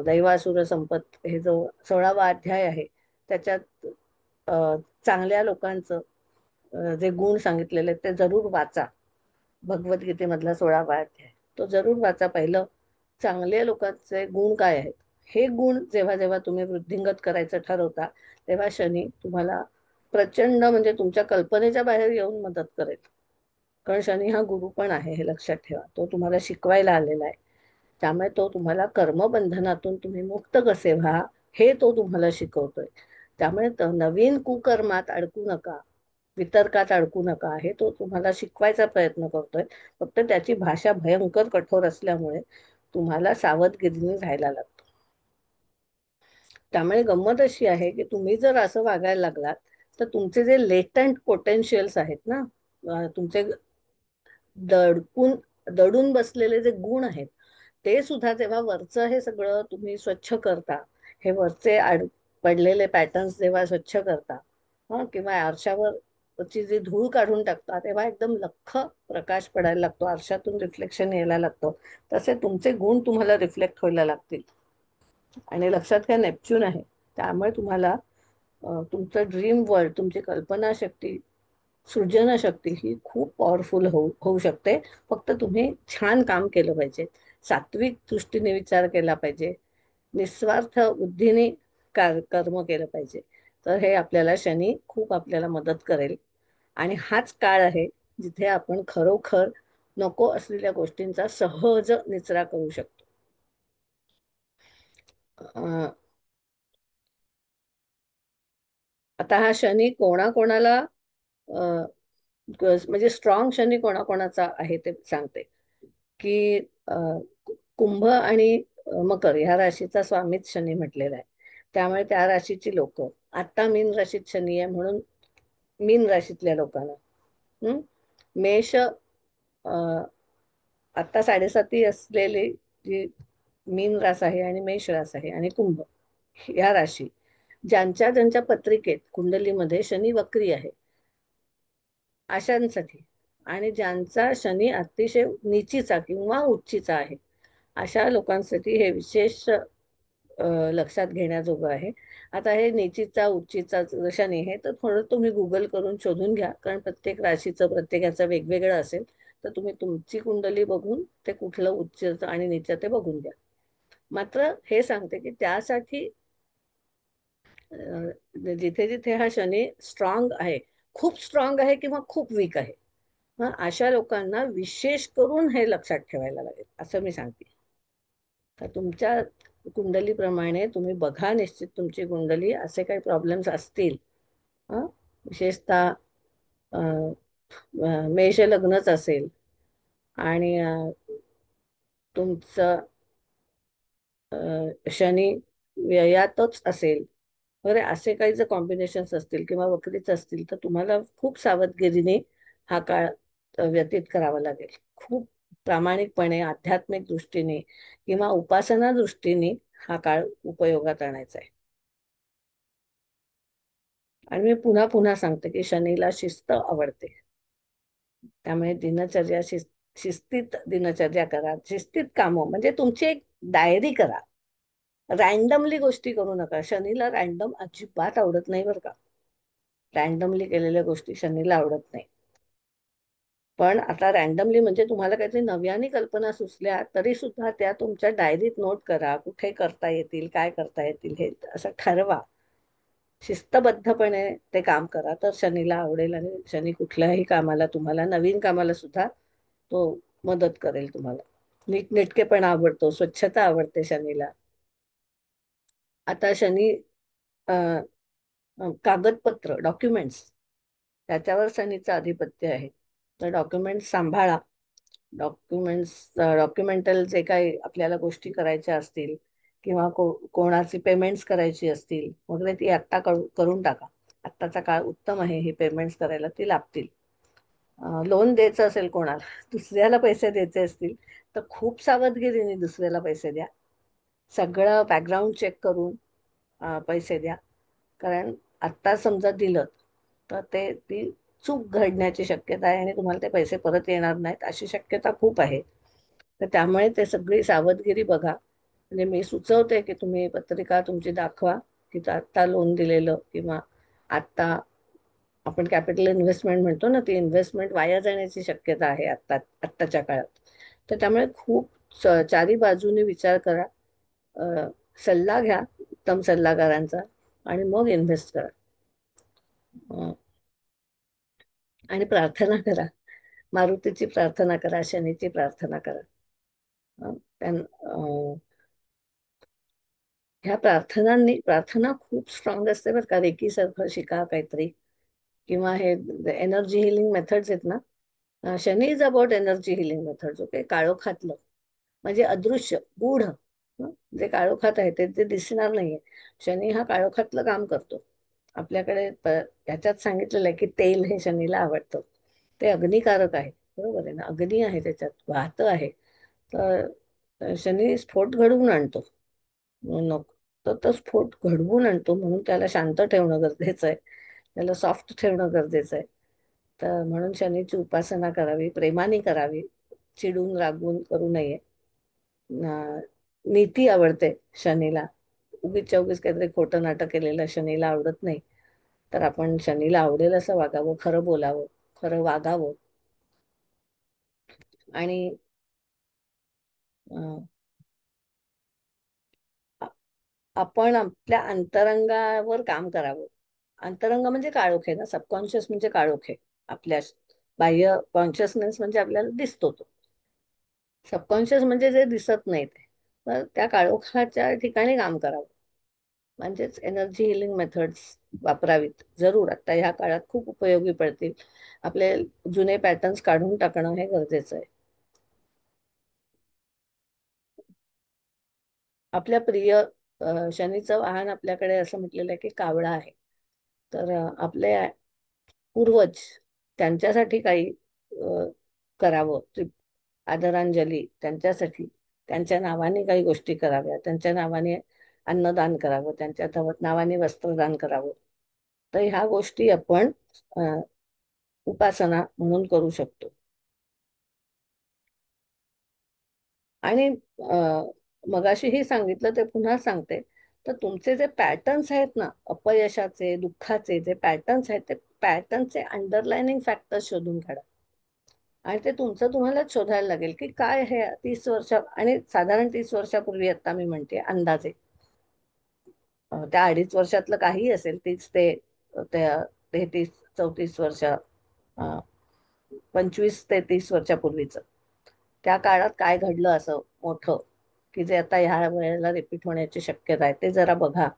दैवासुर संपत हे जो 16वा अध्याय आहे त्याच्यात चांगल्या लोकांचं जे गुण सांगितलेले आहेत ते जरूर वाचा. भगवद्गीतेमधला 16वा अध्याय तो जरूर वाचा. पहिलं, चांगल्या लोकांचे गुण काय आहेत, हे गुण जेव्हा जेव्हा तुम्ही वृद्धिंगत करायचं ठरवता तेव्हा शनी तुम्हाला प्रचंड, म्हणजे तुमच्या कल्पनेच्या बाहेर येऊन मदत करेल. कारण शनी हा गुरु पण आहे, हे लक्षात ठेवा. तो तुम्हाला शिकवायला आलेला आहे. त्यामुळे तो तुम्हाला कर्मबंधनातून तुम्ही मुक्त कसे व्हा, हे तो तुम्हाला शिकवतोय. त्यामुळे नवीन कुकर्मात अडकू नका, वितर्कात अडकू नका, हे तो तुम्हाला शिकवायचा प्रयत्न करतोय. फक्त त्याची भाषा भयंकर कठोर असल्यामुळे तुम्हाला सावधगिरीने राहायला लागतं. त्यामुळे गंमत अशी आहे की तुम्ही जर असं वागायला लागलात तर तुमचे जे लेटंट पोटेन्शियल्स आहेत ना, तुमचे दडपून दडून बसलेले जे गुण आहेत, ते सुद्धा जेव्हा वरचं हे सगळं तुम्ही स्वच्छ करता, हे वरचे पडलेले पॅटर्न्स जेव्हा स्वच्छ करता, किंवा आरशावरची जी धूळ काढून टाकता, तेव्हा एकदम लख्ख प्रकाश पडायला लागतो, आरशातून रिफ्लेक्शन यायला लागतं. तसे तुमचे गुण तुम्हाला रिफ्लेक्ट व्हायला लागतील. आणि लक्षात घ्या, नेपच्यून आहे. त्यामुळे तुम्हाला तुमचं ड्रीम वर्ल्ड, तुमची कल्पनाशक्ती, सृजनशक्ती ही खूप पॉवरफुल होऊ शकते. फक्त तुम्ही छान काम केलं पाहिजे, सात्विक दृष्टीने विचार केला पाहिजे, निस्वार्थ बुद्धीने कर्म केलं पाहिजे. तर हे आपल्याला शनी खूप आपल्याला मदत करेल. आणि हाच काळ आहे जिथे आपण खरोखर नको असलेल्या गोष्टींचा सहज निचरा करू शकतो. अं, आता हा शनी कोणाकोणाला म्हणजे स्ट्रॉंग शनी कोणाकोणाचा आहे ते सांगते. की कुंभ आणि मकर ह्या राशीचा स्वामीच शनी म्हटलेला आहे. त्यामुळे त्या राशीची लोक, आता मीन राशीत शनी आहे म्हणून मीन राशीतल्या लोकांना, हं? मेष आता साडेसाती असलेली जी मीन रास आहे आणि मेष रास आहे आणि कुंभ या राशी, ज्यांच्या ज्यांच्या पत्रिकेत कुंडलीमध्ये शनी वक्री आहे अशांसाठी, आणि ज्यांचा शनी अतिशय नीचीचा किंवा उच्चीचा आहे अशा लोकांसाठी हे विशेष लक्षात घेण्याजोगं आहे. आता हे नीचीचा उच्चीचा शनी हे तर थोडं तुम्ही गुगल करून शोधून घ्या, कारण प्रत्येक राशीचं प्रत्येकाचं वेगवेगळं असेल. तर तुम्ही तुमची कुंडली बघून ते कुठलं उच्च आणि नीच ते बघून घ्या. मात्र हे सांगते की त्यासाठी जिथे जिथे हा शनी स्ट्रॉंग आहे, खूप स्ट्रॉंग आहे किंवा खूप वीक आहे, मग अशा लोकांना विशेष करून हे लक्षात ठेवायला लागेल असं मी सांगते. तर तुमच्या कुंडलीप्रमाणे तुम्ही बघा निश्चित तुमची कुंडली, असे काही प्रॉब्लेम्स असतील, हं? विशेषतः अ, मेष लग्नच असेल आणि तुमचं शनी व्ययातच असेल वगैरे, असे काही जर कॉम्बिनेशन्स असतील किंवा वक्रीच असतील, तर तुम्हाला खूप सावधगिरीने हा काळ व्यतीत करावा लागेल. खूप प्रामाणिकपणे आध्यात्मिक दृष्टीने किंवा उपासना दृष्टीने हा काळ उपयोगात आणायचा आहे. आणि मी पुन्हा पुन्हा सांगते की शनीला शिस्त आवडते. त्यामुळे दिनचर्या शिस्तीत दिनचर्या करा, शिस्तीत कामं म्हणजे तुमची एक डायरी करा. रॅन्डमली गोष्टी करू नका. शनीला रॅन्डम अजिबात आवडत नाही बरं का. रॅन्डमली केलेल्या गोष्टी शनीला आवडत नाही. पण आता रॅन्डमली म्हणजे तुम्हाला काहीतरी नव्याने कल्पना सुचल्या तरी सुद्धा त्या तुमच्या डायरीत नोट करा. कुठे करता येतील, काय करता येतील हे असं ठरवा. शिस्तबद्धपणे ते काम करा, तर शनीला आवडेल आणि शनी कुठल्याही कामाला, तुम्हाला नवीन कामाला सुद्धा तो मदत करेल तुम्हाला. नीटनेटकेपणा आवडतो, स्वच्छता आवडते शनीला. आता शनी अ, कागदपत्र, डॉक्युमेंट्स, त्याच्यावर शनीचं आधिपत्य आहे. तर डॉक्युमेंट्स सांभाळा. डॉक्युमेंट्स, डॉक्युमेंटल जे काही आपल्याला गोष्टी करायच्या असतील किंवा कोणाची पेमेंट्स करायची असतील वगैरे, ती आत्ता करून टाका. आत्ताचा काळ उत्तम आहे, ही पेमेंट्स करायला ती लागतील. लोन द्यायचं असेल कोणाला, दुसऱ्याला पैसे द्यायचे असतील, तर खूप सावधगिरीने दुसऱ्याला पैसे द्या. सगळं बॅकग्राऊंड चेक करून पैसे द्या. कारण आत्ता समजा दिलं तर ती चूक घडण्याची शक्यता आहे आणि तुम्हाला ते पैसे परत येणार नाहीत अशी शक्यता खूप आहे. तर त्यामुळे ते सगळी सावधगिरी बघा. म्हणजे मी सुचवते की तुम्ही पत्रिका तुमची दाखवा की आत्ता लोन दिलेलं किंवा आत्ता आपण कॅपिटल इन्व्हेस्टमेंट म्हणतो ना, ती इन्व्हेस्टमेंट वाया जाण्याची शक्यता आहे आत्ताच्या काळात. तर त्यामुळे खूप चारी बाजूने विचार करा, अ, सल्ला घ्या उत्तम सल्लागारांचा आणि मग इन्व्हेस्ट करा. अ, आणि प्रार्थना करा, मारुतीची प्रार्थना करा, शनीची प्रार्थना करा. अ, ह्या प्रार्थना खूप स्ट्रॉंग असते बरं का. रेकी सारखं शिका काहीतरी, किंवा हे एनर्जी हिलिंग मेथड्स आहेत ना. Shani is about energy healing methods. Okay, काळोखातलं म्हणजे अदृश्य गूढ, जे काळोखात आहे ते दिसणार नाहीये. शनी हा काळोखातलं काम करतो. आपल्याकडे ह्याच्यात सांगितलेलं आहे की तेल हे शनीला आवडतं. ते अग्निकारक आहे, बरोबर आहे ना, अग्नी आहे त्याच्यात, वाहत आहे. तर शनी स्फोट घडवून आणतो. नको, तर तो स्फोट घडवून आणतो म्हणून त्याला शांत ठेवणं गरजेचं आहे, त्याला सॉफ्ट ठेवणं गरजेचं आहे. तर म्हणून शनीची उपासना करावी, प्रेमाने करावी, चिडून रागवून करू नये. नीती आवडते शनीला. उगीच उगीच काहीतरी खोटं नाटक केलेलं शनीला आवडत नाही. तर आपण शनीला आवडेल असं वागावं, खरं बोलावं, खरं वागावं. आणि अं, आ- आपण आपल्या अंतरंगावर काम करावं. अंतरंग म्हणजे काळोख आहे ना, सबकॉन्शियस म्हणजे काळोख आहे. आपल्या बाह्य कॉन्शियसनेस म्हणजे आपल्याला दिसतो तो, सबकॉन्शियस म्हणजे जे दिसत नाही ते. तर त्या काळोखाच्या ठिकाणी काम करावं. म्हणजेच एनर्जी हिलिंग मेथड्स वापरावीत जरूर. आता ह्या काळात खूप उपयोगी पडतील. आपले जुने पॅटर्न्स काढून टाकणं हे गरजेचं आहे. आपल्या प्रिय शनीचं वाहन आपल्याकडे असं म्हटलेलं आहे की कावळा आहे. तर आपले पूर्वज त्यांच्यासाठी काही करावं, आदरांजली त्यांच्यासाठी, त्यांच्या नावाने काही गोष्टी कराव्या, त्यांच्या नावाने अन्नदान करावं, त्यांच्या नावाने वस्त्रदान करावं. तर ह्या गोष्टी आपण अ, उपासना म्हणून करू शकतो. आणि मगाशीही सांगितलं ते पुन्हा सांगते. तर तुमचे जे पॅटर्न्स आहेत ना, अपयशाचे, दुःखाचे जे पॅटर्न्स आहेत, ते पॅटर्नचे अंडरलाइनिंग फॅक्टर्स शोधून काढा. आणि ते तुमचं तुम्हालाच शोधायला लागेल की काय हे 30 वर्ष, आणि साधारण 30 वर्षापूर्वी, आता मी म्हणते अंदाजे, त्या 2.5 वर्षातलं काही असेल, 30 ते 34 अ, 25 ते 30 वर्षापूर्वीच, त्या काळात काय घडलं असं मोठं, की जे आता ह्या वेळेला रिपीट होण्याची शक्यता आहे, ते जरा बघा.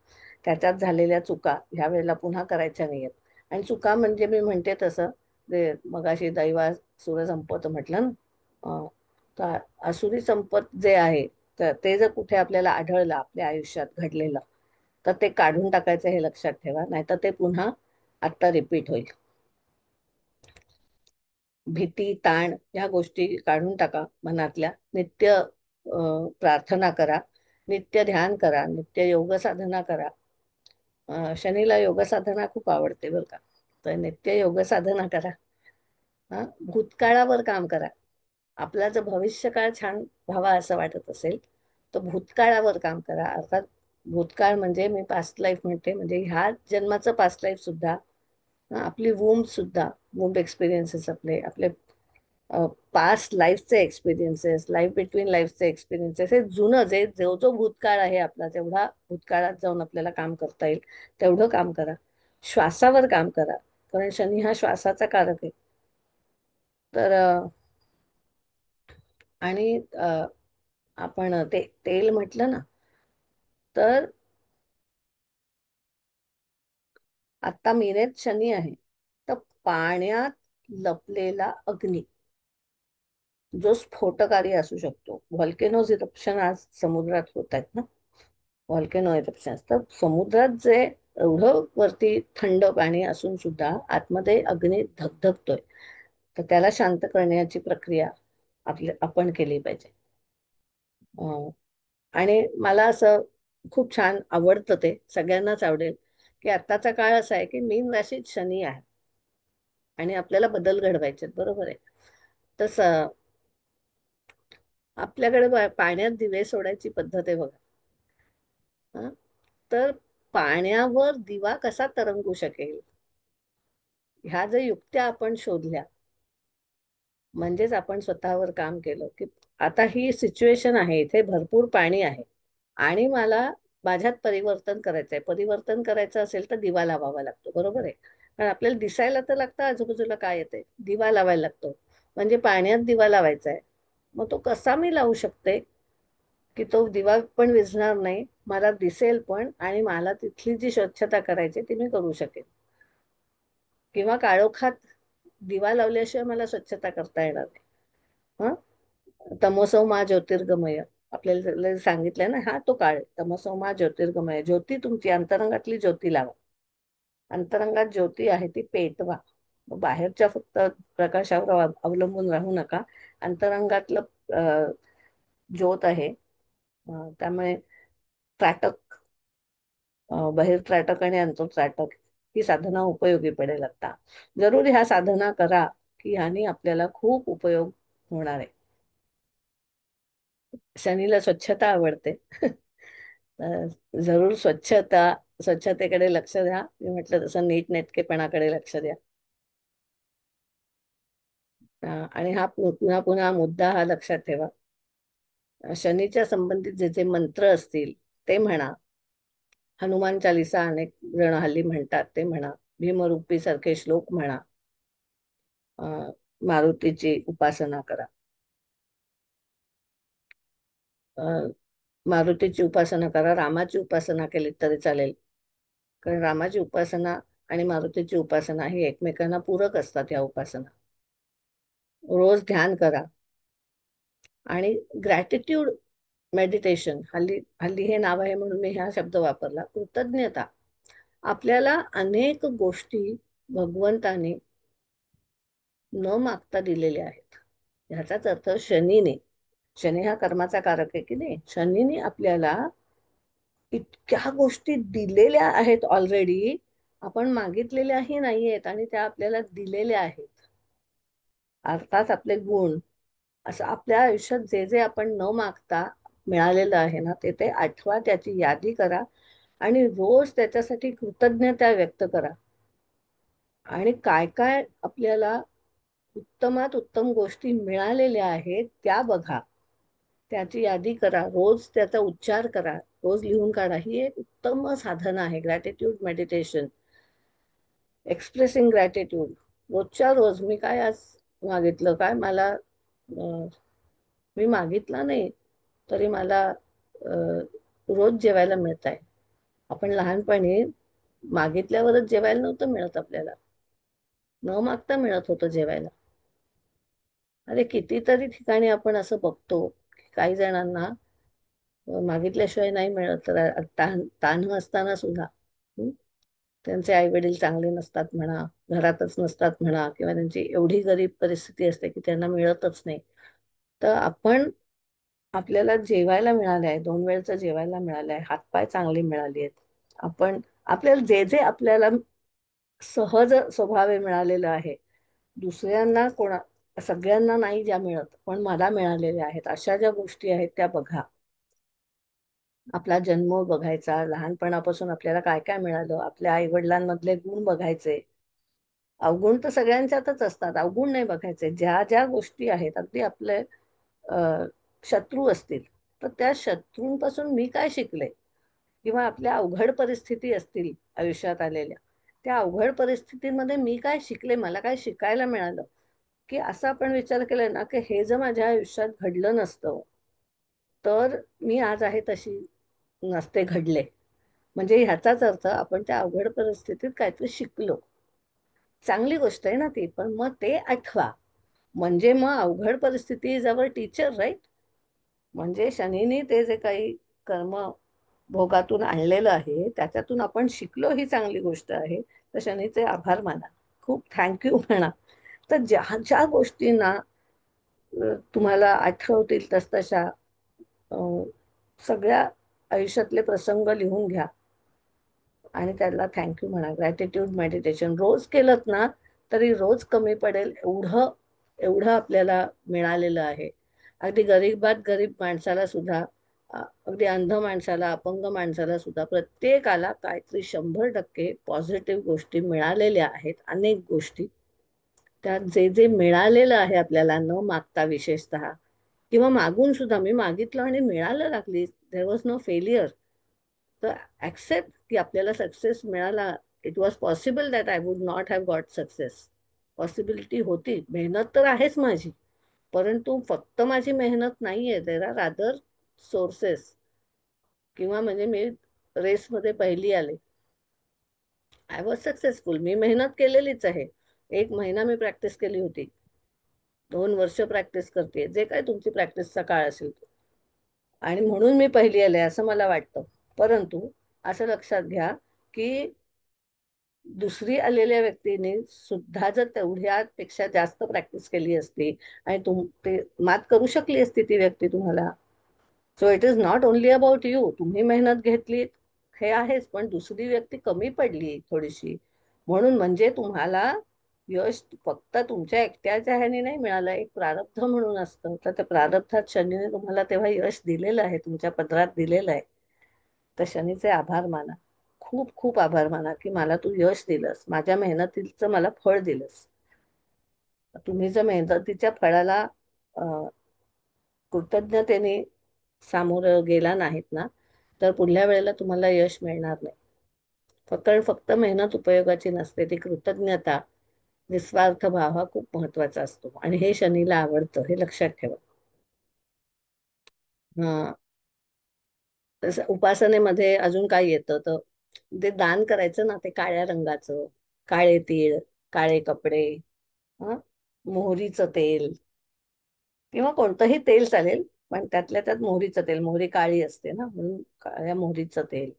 त्याच्यात झालेल्या चुका ह्या वेळेला पुन्हा करायच्या नाहीयेत. आणि चुका म्हणजे मी म्हणते तसं, जे मगाशी दैवासुर संपत म्हटलं ना, तर आसुरी संपत जे आहे, तर ते जर कुठे आपल्याला आढळलं आपल्या आयुष्यात घडलेलं, तर ते काढून टाकायचं हे लक्षात ठेवा, नाहीतर ते पुन्हा आता रिपीट होईल. भीती, ताण ह्या गोष्टी काढून टाका मनातल्या. नित्य प्रार्थना करा, नित्य ध्यान करा, नित्य योग साधना करा. शनीला योग साधना खूप आवडते बरं का. तर नित्य योग साधना करा. भूतकाळावर काम करा. आपला जर भविष्यकाळ छान व्हावा असं वाटत असेल, तर भूतकाळावर काम करा. अर्थात भूतकाळ म्हणजे मी पास्ट लाईफ म्हणते, म्हणजे ह्या जन्माचं पास्ट लाईफ सुद्धा, आपली वूम्ब सुद्धा, वूम्ब एक्सपिरियन्सेस, आपले आपले पास्ट लाईफचे एक्सपिरियन्सेस, लाईफ बिटवीन लाईफचे एक्सपिरियन्सेस, हे जुनं जे जो जो भूतकाळ आहे आपला, तेवढा भूतकाळात जाऊन आपल्याला काम करता येईल तेवढं काम करा. श्वासावर काम करा, कारण शनी हा श्वासाचा कारक आहे. तर आणि आपण ते तेल म्हटलं ना, तर आता मीनेत शनी आहे. तर पाण्यात लपलेला अग्नी, जो स्फोटकारी असू शकतो. व्हॉल्केनोज इरप्शन आज समुद्रात होत आहेत ना, व्हॉल्केनो इरप्शन. तर समुद्रात जे एवढं वरती थंड पाणी असून सुद्धा आतमध्ये अग्नी धगधगतोय, तर त्याला शांत करण्याची प्रक्रिया आपण केली पाहिजे. अं, आणि मला असं खूप छान आवडतं, ते सगळ्यांनाच आवडेल, की आत्ताचा काळ असा आहे की मीन राशीत शनी आहे आणि आपल्याला बदल घडवायचे आहेत, बरोबर आहे. तसं आपल्याकडे पाण्यात दिवे सोडायची पद्धत आहे बघा. हं? तर पाण्यावर दिवा कसा तरंगू शकेल, ह्या जर युक्त्या आपण शोधल्या, म्हणजेच आपण स्वतःवर काम केलं, की आता ही सिच्युएशन आहे, इथे भरपूर पाणी आहे आणि मला माझ्यात परिवर्तन करायचं आहे. परिवर्तन करायचं असेल तर दिवा लावावा लागतो, बरोबर आहे. कारण आपल्याला दिसायला तर लागतं आजूबाजूला काय येते, दिवा लावायला लागतो. म्हणजे पाण्यात दिवा लावायचा आहे. मग तो कसा मी लावू शकते, की तो दिवा पण विझणार नाही, मला दिसेल पण, आणि मला तिथली जी स्वच्छता करायची ती मी करू शकेन. किंवा काळोखात दिवा लावल्याशिवाय मला स्वच्छता करता येणार नाही. हं? तमोसो मा ज्योतिर्गमय, आपल्याला सांगितलंय ना, हा तो काळ आहे. तमोसो मा ज्योतिर्गमय, ज्योती तुमची अंतरंगातली ज्योती लावा. अंतरंगात ज्योती आहे ती पेटवा. बाहेरच्या फक्त प्रकाशावर अवलंबून राहू नका. अंतरंगातलं ज्योत आहे. त्यामुळे त्राटक, बहिर्त्राटक आणि अंतर्त्राटक ही साधना उपयोगी पडेल आता. जरूर ह्या साधना करा, की ह्यानी आपल्याला खूप उपयोग होणार आहे. शनीला स्वच्छता आवडते. तर जरूर स्वच्छतेकडे लक्ष द्या. मी म्हटलं तसं नीटनेटकेपणाकडे लक्ष द्या. आणि हा पुन्हा पुन्हा मुद्दा हा लक्षात ठेवा. शनीच्या संबंधित जे जे मंत्र असतील ते म्हणा. हनुमान चालिसा अनेक जण हल्ली म्हणतात, ते म्हणा. भीमरूपी सारखे श्लोक म्हणा. मारुतीची उपासना करा. अ, मारुतीची उपासना करा, रामाची उपासना केली तरी चालेल. कारण रामाची उपासना आणि मारुतीची उपासना ही एकमेकांना पूरक असतात. या उपासना रोज ध्यान करा आणि ग्रॅटिट्यूड मेडिटेशन, हल्ली हल्ली हे नाव आहे म्हणून मी हा शब्द वापरला. कृतज्ञता. आपल्याला अनेक गोष्टी भगवंताने न मागता दिलेल्या आहेत. ह्याचाच अर्थ शनीने, शनी हा कर्माचा कारक आहे की नाही, शनीने आपल्याला इतक्या गोष्टी दिलेल्या आहेत ऑलरेडी, आपण मागितलेल्याही नाही आहेत आणि त्या आपल्याला दिलेल्या आहेत. अर्थात आपले गुण. असं आपल्या आयुष्यात जे जे आपण न मागता मिळालेलं आहे ना, ते ते आठवा, त्याची यादी करा आणि रोज त्याच्यासाठी कृतज्ञता व्यक्त करा. आणि काय काय आपल्याला उत्तमात उत्तम गोष्टी मिळालेल्या आहेत त्या बघा, त्याची यादी करा, रोज त्याचा उच्चार करा, रोज लिहून काढा. ही एक उत्तम साधना आहे, ग्रॅटिट्यूड मेडिटेशन, एक्सप्रेसिंग ग्रॅटिट्यूड. रोजच्या रोज मी काय आज मागितलं, काय मला मी मागितलं नाही तरी मला रोज जेवायला मिळत आहे. आपण लहानपणी मागितल्यावरच जेवायला नव्हतं मिळत आपल्याला, न मागता मिळत होतं जेवायला. अरे कितीतरी ठिकाणी आपण असं बघतो की काही जणांना मागितल्याशिवाय नाही मिळत, तर तान्ह असताना सुद्धा त्यांचे आई वडील चांगले नसतात म्हणा, घरातच नसतात म्हणा, किंवा त्यांची एवढी गरीब परिस्थिती असते की त्यांना मिळतच नाही. तर आपल्याला जेवायला मिळालं आहे, 2 वेळचं जेवायला मिळालं आहे, हातपाय चांगले मिळाले आहेत. आपण आपल्याला जे जे आपल्याला सहज स्वभावे मिळालेलं आहे, दुसऱ्यांना सगळ्यांना नाही ज्या मिळत पण मला मिळालेल्या आहेत, अशा ज्या गोष्टी आहेत त्या बघा. आपला जन्म बघायचा, लहानपणापासून आपल्याला काय काय मिळालं, आपल्या आई वडिलांमधले गुण बघायचे. अवगुण तर सगळ्यांच्यातच असतात, अवगुण नाही बघायचे. ज्या ज्या गोष्टी आहेत, अगदी आपले अ, शत्रू असतील तर त्या शत्रूंपासून मी काय शिकले, किंवा आपल्या अवघड परिस्थिती असतील आयुष्यात आलेल्या, त्या अवघड परिस्थितीमध्ये मी काय शिकले, मला काय शिकायला मिळालं. की असं आपण विचार केलाय ना, की हे जर माझ्या आयुष्यात घडलं नसतं तर मी आज आहे तशी नसते घडले. म्हणजे ह्याचाच अर्थ आपण त्या अवघड परिस्थितीत काहीतरी शिकलो. चांगली गोष्ट आहे ना ती, पण मग ते आठवा. म्हणजे मग अवघड परिस्थिती इज अवर टीचर, राईट. म्हणजे शनीने ते जे काही कर्म भोगातून आणलेलं आहे त्याच्यातून आपण शिकलो, ही चांगली गोष्ट आहे. तर शनीचे आभार माना, खूप थँक्यू म्हणा. तर ज्या ज्या गोष्टींना तुम्हाला आठवतील तसतशा अ, सगळ्या आयुष्यातले प्रसंग लिहून घ्या आणि त्याला थँक्यू म्हणा. ग्रॅटिट्यूड मेडिटेशन रोज केलं ना तरी रोज कमी पडेल, एवढं एवढं आपल्याला मिळालेलं आहे. अगदी गरीबात गरीब माणसाला सुद्धा, अगदी अंध माणसाला, अपंग माणसाला सुद्धा, प्रत्येकाला काहीतरी 100% पॉझिटिव्ह गोष्टी मिळालेल्या आहेत. अनेक गोष्टी, त्यात जे जे मिळालेलं आहे आपल्याला न मागता, विशेषतः, किंवा मागून सुद्धा, मी मागितलं आणि मिळालं लागली, देर वॉज नो फेलियर. तर ऍक्सेप्ट की आपल्याला सक्सेस मिळाला. It was possible that I would not have got success. Possibility होती, मेहनत तर आहेच माझी, परंतु फक्त माझी मेहनत नाहीये, देर आर अदर सोर्सेस. किंवा म्हणजे मी रेसमध्ये पहिली आले, आय वॉज सक्सेसफुल, मी मेहनत केलेलीच आहे. 1 महिना मी प्रॅक्टिस केली होती, 2 वर्ष प्रॅक्टिस करते, जे काय तुमची प्रॅक्टिसचा काळ असेल तो. आणि म्हणून मी पहिली आले असं मला वाटतं. परंतु असं लक्षात घ्या की दुसरी आलेल्या व्यक्तीने सुद्धा जर तेवढ्यापेक्षा जास्त प्रॅक्टिस केली असती आणि ते मात करू शकली असती ती व्यक्ती तुम्हाला. So it is not only about you. तुम्ही मेहनत घेतली हे आहेच, पण दुसरी व्यक्ती कमी पडली थोडीशी, म्हणून म्हणजे तुम्हाला यश फक्त तुमच्या एकट्याच्या ह्याने नाही मिळालं, एक प्रारब्ध म्हणून असतं. तर त्या प्रारब्धात शनीने तुम्हाला तेव्हा यश दिलेलं आहे, तुमच्या पदरात दिलेलं आहे. तर शनीचे आभार माना, खूप खूप आभार माना की मला तू यश दिलंस, माझ्या मेहनतीचं मला फळ दिलंस. तुम्ही जर मेहनतीच्या फळाला कृतज्ञतेने सामोरं गेला नाहीत ना, तर पुढल्या वेळेला तुम्हाला यश मिळणार नाही. फक्त फक्त मेहनत उपयोगाची नसते, ती कृतज्ञता, निस्वार्थ भाव हा खूप महत्वाचा असतो आणि हे शनीला आवडतं, हे लक्षात ठेवा. हा. तसं उपासनेमध्ये अजून काय येतं, तर ते दान करायचं ना, ते काळ्या रंगाचं, काळे तीळ, काळे कपडे, हं, मोहरीचं तेल, किंवा कोणतंही तेल चालेल, पण त्यातल्या त्यात मोहरीचं तेल, मोहरी काळी असते ना, म्हणून काळ्या मोहरीचं तेल,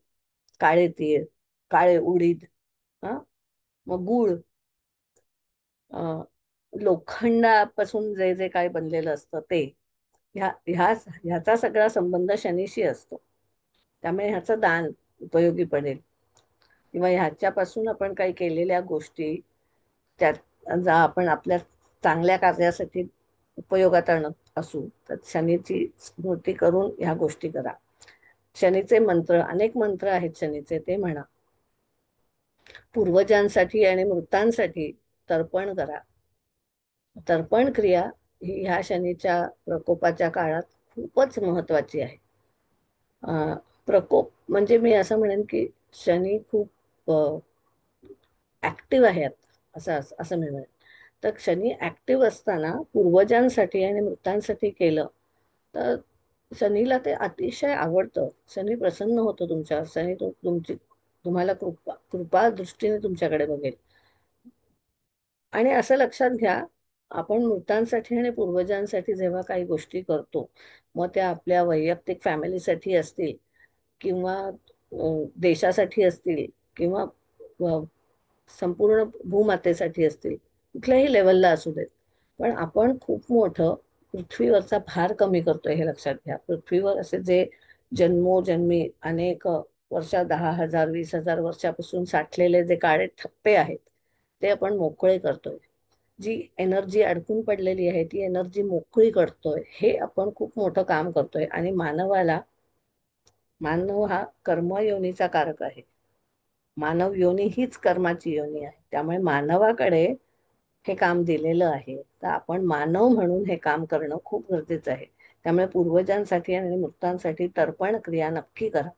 काळे तीळ, काळे उडीद, हा, मग गूळ, अ, लोखंडापासून जे जे काय बनलेलं असतं ते, ह्याचा सगळा संबंध शनीशी असतो. त्यामुळे ह्याचं दान उपयोगी पडेल. किंवा ह्याच्यापासून आपण काही केलेल्या गोष्टी, त्यात जा आपण आपल्या चांगल्या कार्यासाठी उपयोगात आणत असू, तर शनीची स्मृती करून ह्या गोष्टी करा. शनीचे मंत्र, अनेक मंत्र आहेत शनीचे, ते म्हणा. पूर्वजांसाठी आणि मृतांसाठी तर्पण करा. तर्पण क्रिया ही ह्या शनीच्या प्रकोपाच्या काळात खूपच महत्वाची आहे. प्रकोप म्हणजे मी असं म्हणेन की शनी खूप ऍक्टिव्ह आहे आता, असं मी म्हणेन. तर शनी ऍक्टिव्ह असताना पूर्वजांसाठी आणि मृतांसाठी केलं तर शनीला ते अतिशय आवडतं. शनी प्रसन्न होतो तुमच्यावर. शनी तुम्हाला कृपा दृष्टीने तुमच्याकडे बघेल. आणि असं लक्षात घ्या, आपण मृतांसाठी आणि पूर्वजांसाठी जेव्हा काही गोष्टी करतो, मग त्या आपल्या वैयक्तिक फॅमिलीसाठी असतील किंवा देशासाठी असतील किंवा अ, संपूर्ण भूमातेसाठी असतील, कुठल्याही लेवलला असू देत, पण आपण खूप मोठं पृथ्वीवरचा भार कमी करतोय हे लक्षात घ्या. पृथ्वीवर असे जे जन्मोजन्मी अनेक वर्षा, 10,000 20,000 वर्षापासून साठलेले जे काळे ठप्पे आहेत, ते आपण मोकळे करतोय. जी एनर्जी अडकून पडलेली आहे ती एनर्जी मोकळी करतोय. हे आपण खूप मोठं काम करतोय. आणि मानव हा कर्मयोनीचा कारक आहे. मानव योनी हीच कर्माची योनी आहे. त्यामुळे मानवाकडे हे काम दिलेलं आहे, तर आपण मानव म्हणून हे काम करणं खूप गरजेचं आहे. त्यामुळे पूर्वजांसाठी आणि मृतांसाठी तर्पण क्रिया नक्की करा.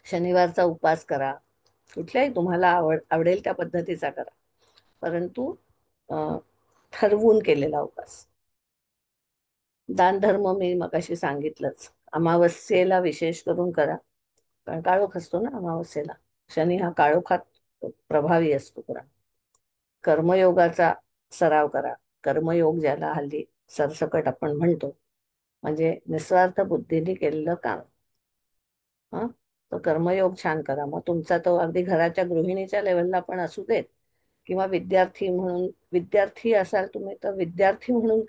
शनिवारचा उपास करा. कुठल्याही तुम्हाला आवडेल त्या पद्धतीचा करा, परंतु अ, ठरवून केलेला उपास. दानधर्म मी मगाशी सांगितलंच. अमावस्येला विशेष करून करा, कारण काळोख असतो ना अमावस्येला. शनी हा काळोखात प्रभावी असतो पुरा. कर्मयोगाचा सराव करा. कर्मयोग ज्याला हल्ली सरसकट आपण म्हणतो, म्हणजे निस्वार्थ बुद्धीने केलेलं काम. हा, तर कर्मयोग छान करा. मग तुमचा तो अगदी घराच्या गृहिणीच्या लेवलला पण असू देत, किंवा विद्यार्थी असाल तुम्ही तर विद्यार्थी म्हणून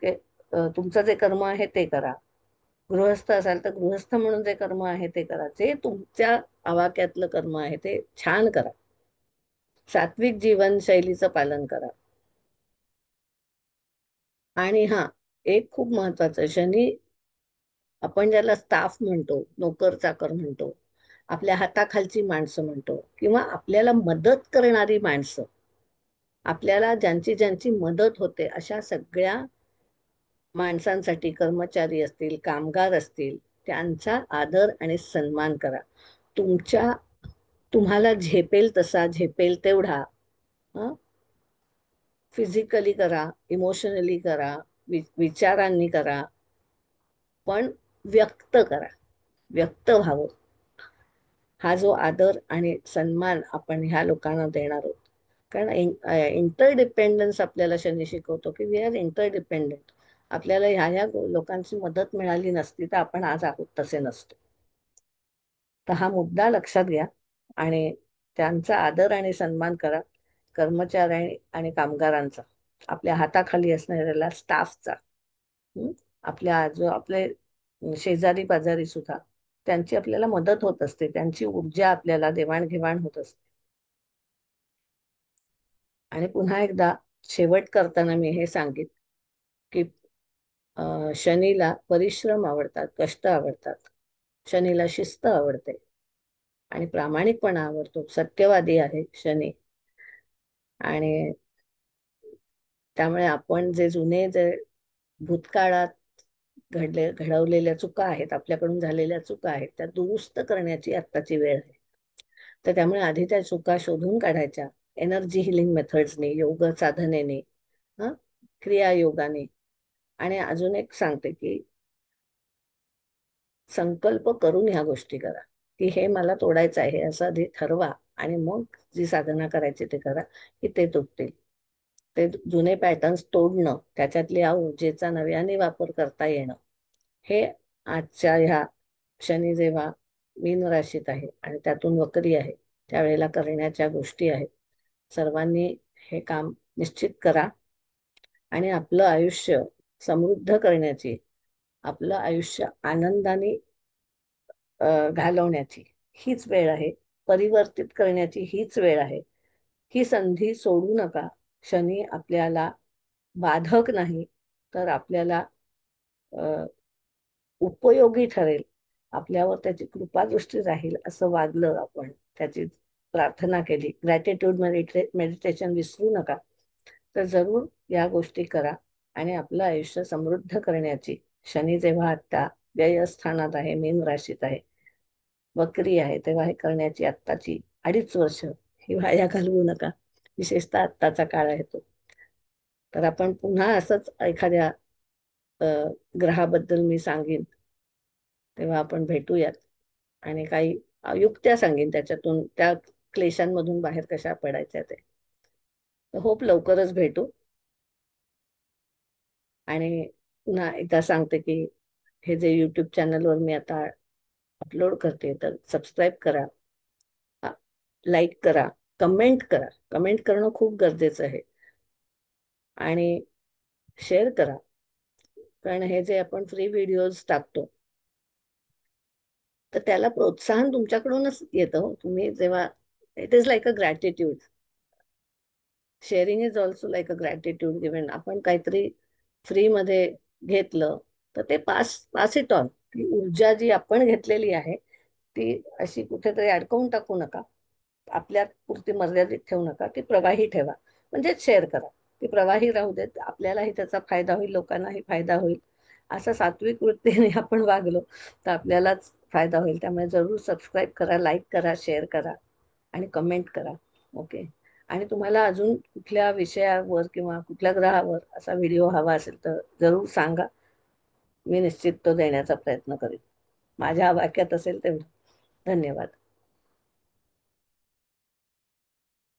तुमचं जे कर्म आहे ते करा. गृहस्थ असाल तर गृहस्थ म्हणून जे कर्म आहे ते करा. जे तुमच्या आवाक्यातलं कर्म आहे ते छान करा. सात्विक जीवनशैलीचं पालन करा. आणि हा, एक खूप महत्वाचं, शनी आपण ज्याला स्टाफ म्हणतो, नोकर चाकर म्हणतो, आपल्या हाताखालची माणसं म्हणतो, किंवा आपल्याला मदत करणारी माणसं, आपल्याला ज्यांची ज्यांची मदत होते अशा सगळ्या माणसांसाठी, कर्मचारी असतील, कामगार असतील, त्यांचा आदर आणि सन्मान करा. तुमच्या तुम्हाला झेपेल तसा, झेपेल तेवढा, फिजिकली करा, इमोशनली करा, विचारांनी करा, पण व्यक्त करा. व्यक्त व्हावं. हा जो आदर आणि सन्मान आपण ह्या लोकांना देणार आहोत. कारण इंटरडिपेंडन्स आपल्याला शनी शिकवतो की वी आर इंटरडिपेंडंट. आपल्याला ह्या लोकांची मदत मिळाली नसती तर आपण आज आहोत तसे नसतो. तर हा मुद्दा लक्षात घ्या आणि त्यांचा आदर आणि सन्मान करा. कर्मचारी आणि कामगारांचा, आपल्या हाताखाली असणाऱ्या स्टाफचा, आपल्या जो आपले शेजारी पाजारी सुद्धा, त्यांची आपल्याला मदत होत असते, त्यांची ऊर्जा आपल्याला देवाणघेवाण होत असते. आणि पुन्हा एकदा शेवट करताना मी हे सांगित की शनीला परिश्रम आवडतात, कष्ट आवडतात. शनीला शिस्त आवडते आणि प्रामाणिकपणा आवडतो. सत्यवादी आहे शनी. आणि त्यामुळे आपण जे भूतकाळात घडवलेल्या चुका आहेत, आपल्याकडून झालेल्या चुका आहेत, त्या दुरुस्त करण्याची आत्ताची वेळ आहे. तर त्यामुळे आधी त्या चुका शोधून काढायच्या, एनर्जी हिलिंग मेथड्सने, योग साधनेने, हा, क्रियायोगाने. आणि अजून एक सांगते की संकल्प करून ह्या गोष्टी करा, की हे मला तोडायचं आहे असं आधी ठरवा, आणि मग जी साधना करायची ते करा, की ते तुटतील. ते जुने पॅटर्न्स तोडणं, त्याच्यातल्या ऊर्जेचा नव्याने वापर करता येणं, हे आजच्या ह्या शनी जेव्हा मीन राशीत आहे आणि त्यातून वक्री आहे, त्यावेळेला करण्याच्या गोष्टी आहेत. सर्वांनी हे काम निश्चित करा आणि आपलं आयुष्य समृद्ध करण्याची, आपलं आयुष्य आनंदाने घालवण्याची हीच वेळ आहे. परिवर्तित करण्याची हीच वेळ आहे. ही संधी सोडू नका. शनी आपल्याला बाधक नाही, तर आपल्याला अ, उपयोगी ठरेल. आपल्यावर त्याची कृपादृष्टी राहील असं वागलं आपण, त्याची प्रार्थना केली, ग्रॅटिट्यूड मेडिटेशन विसरू नका. तर जरूर या गोष्टी करा आणि आपलं आयुष्य समृद्ध करण्याची, शनी जेव्हा आता व्ययस्थानात आहे, मीन राशीत आहे, वक्री आहे, तेव्हा हे करण्याची आत्ताची 2.5 वर्ष ही वाया घालवू नका. विशेषतः आत्ताचा काळ आहे तो. तर आपण पुन्हा असंच एखाद्या अ, ग्रहाबद्दल मी सांगेन, तेव्हा आपण भेटूयात आणि काही युक्त्या सांगेन त्याच्यातून, त्या क्लेशांमधून बाहेर कशा पडायच्या ते. तर होप लवकरच भेटू. आणि पुन्हा एकदा सांगते की हे जे यूट्यूब चॅनलवर मी आता अपलोड करते, तर सबस्क्राईब करा, लाईक करा, कमेंट करा. कमेंट करणं खूप गरजेचं आहे. आणि शेअर करा, कारण हे जे आपण फ्री व्हिडिओज टाकतो, तर त्याला प्रोत्साहन तुमच्याकडूनच येतं हो. तुम्ही जेव्हा, it is like a gratitude. Sharing is also like a gratitude given. आपण काहीतरी फ्रीमध्ये घेतलं, तर ते पास पास इट ऑन. ती ऊर्जा जी आपण घेतलेली आहे, ती अशी कुठेतरी अडकवून टाकू नका. आपल्या पुरती मर्यादित ठेवू नका, ती प्रवाही ठेवा. म्हणजे शेअर करा, ती प्रवाही राहू देत. आपल्यालाही त्याचा फायदा होईल, लोकांनाही फायदा होईल. असं सात्विक वृत्तीने आपण वागलो, तर आपल्यालाच फायदा होईल. त्यामुळे जरूर सबस्क्राईब करा, लाईक करा, शेअर करा आणि कमेंट करा. ओके. आणि तुम्हाला अजून कुठल्या विषयावर किंवा कुठल्या ग्रहावर असा व्हिडिओ हवा असेल तर जरूर सांगा. मी निश्चित तो देण्याचा प्रयत्न करेन, माझ्या वाक्यात असेल तेवढं. धन्यवाद.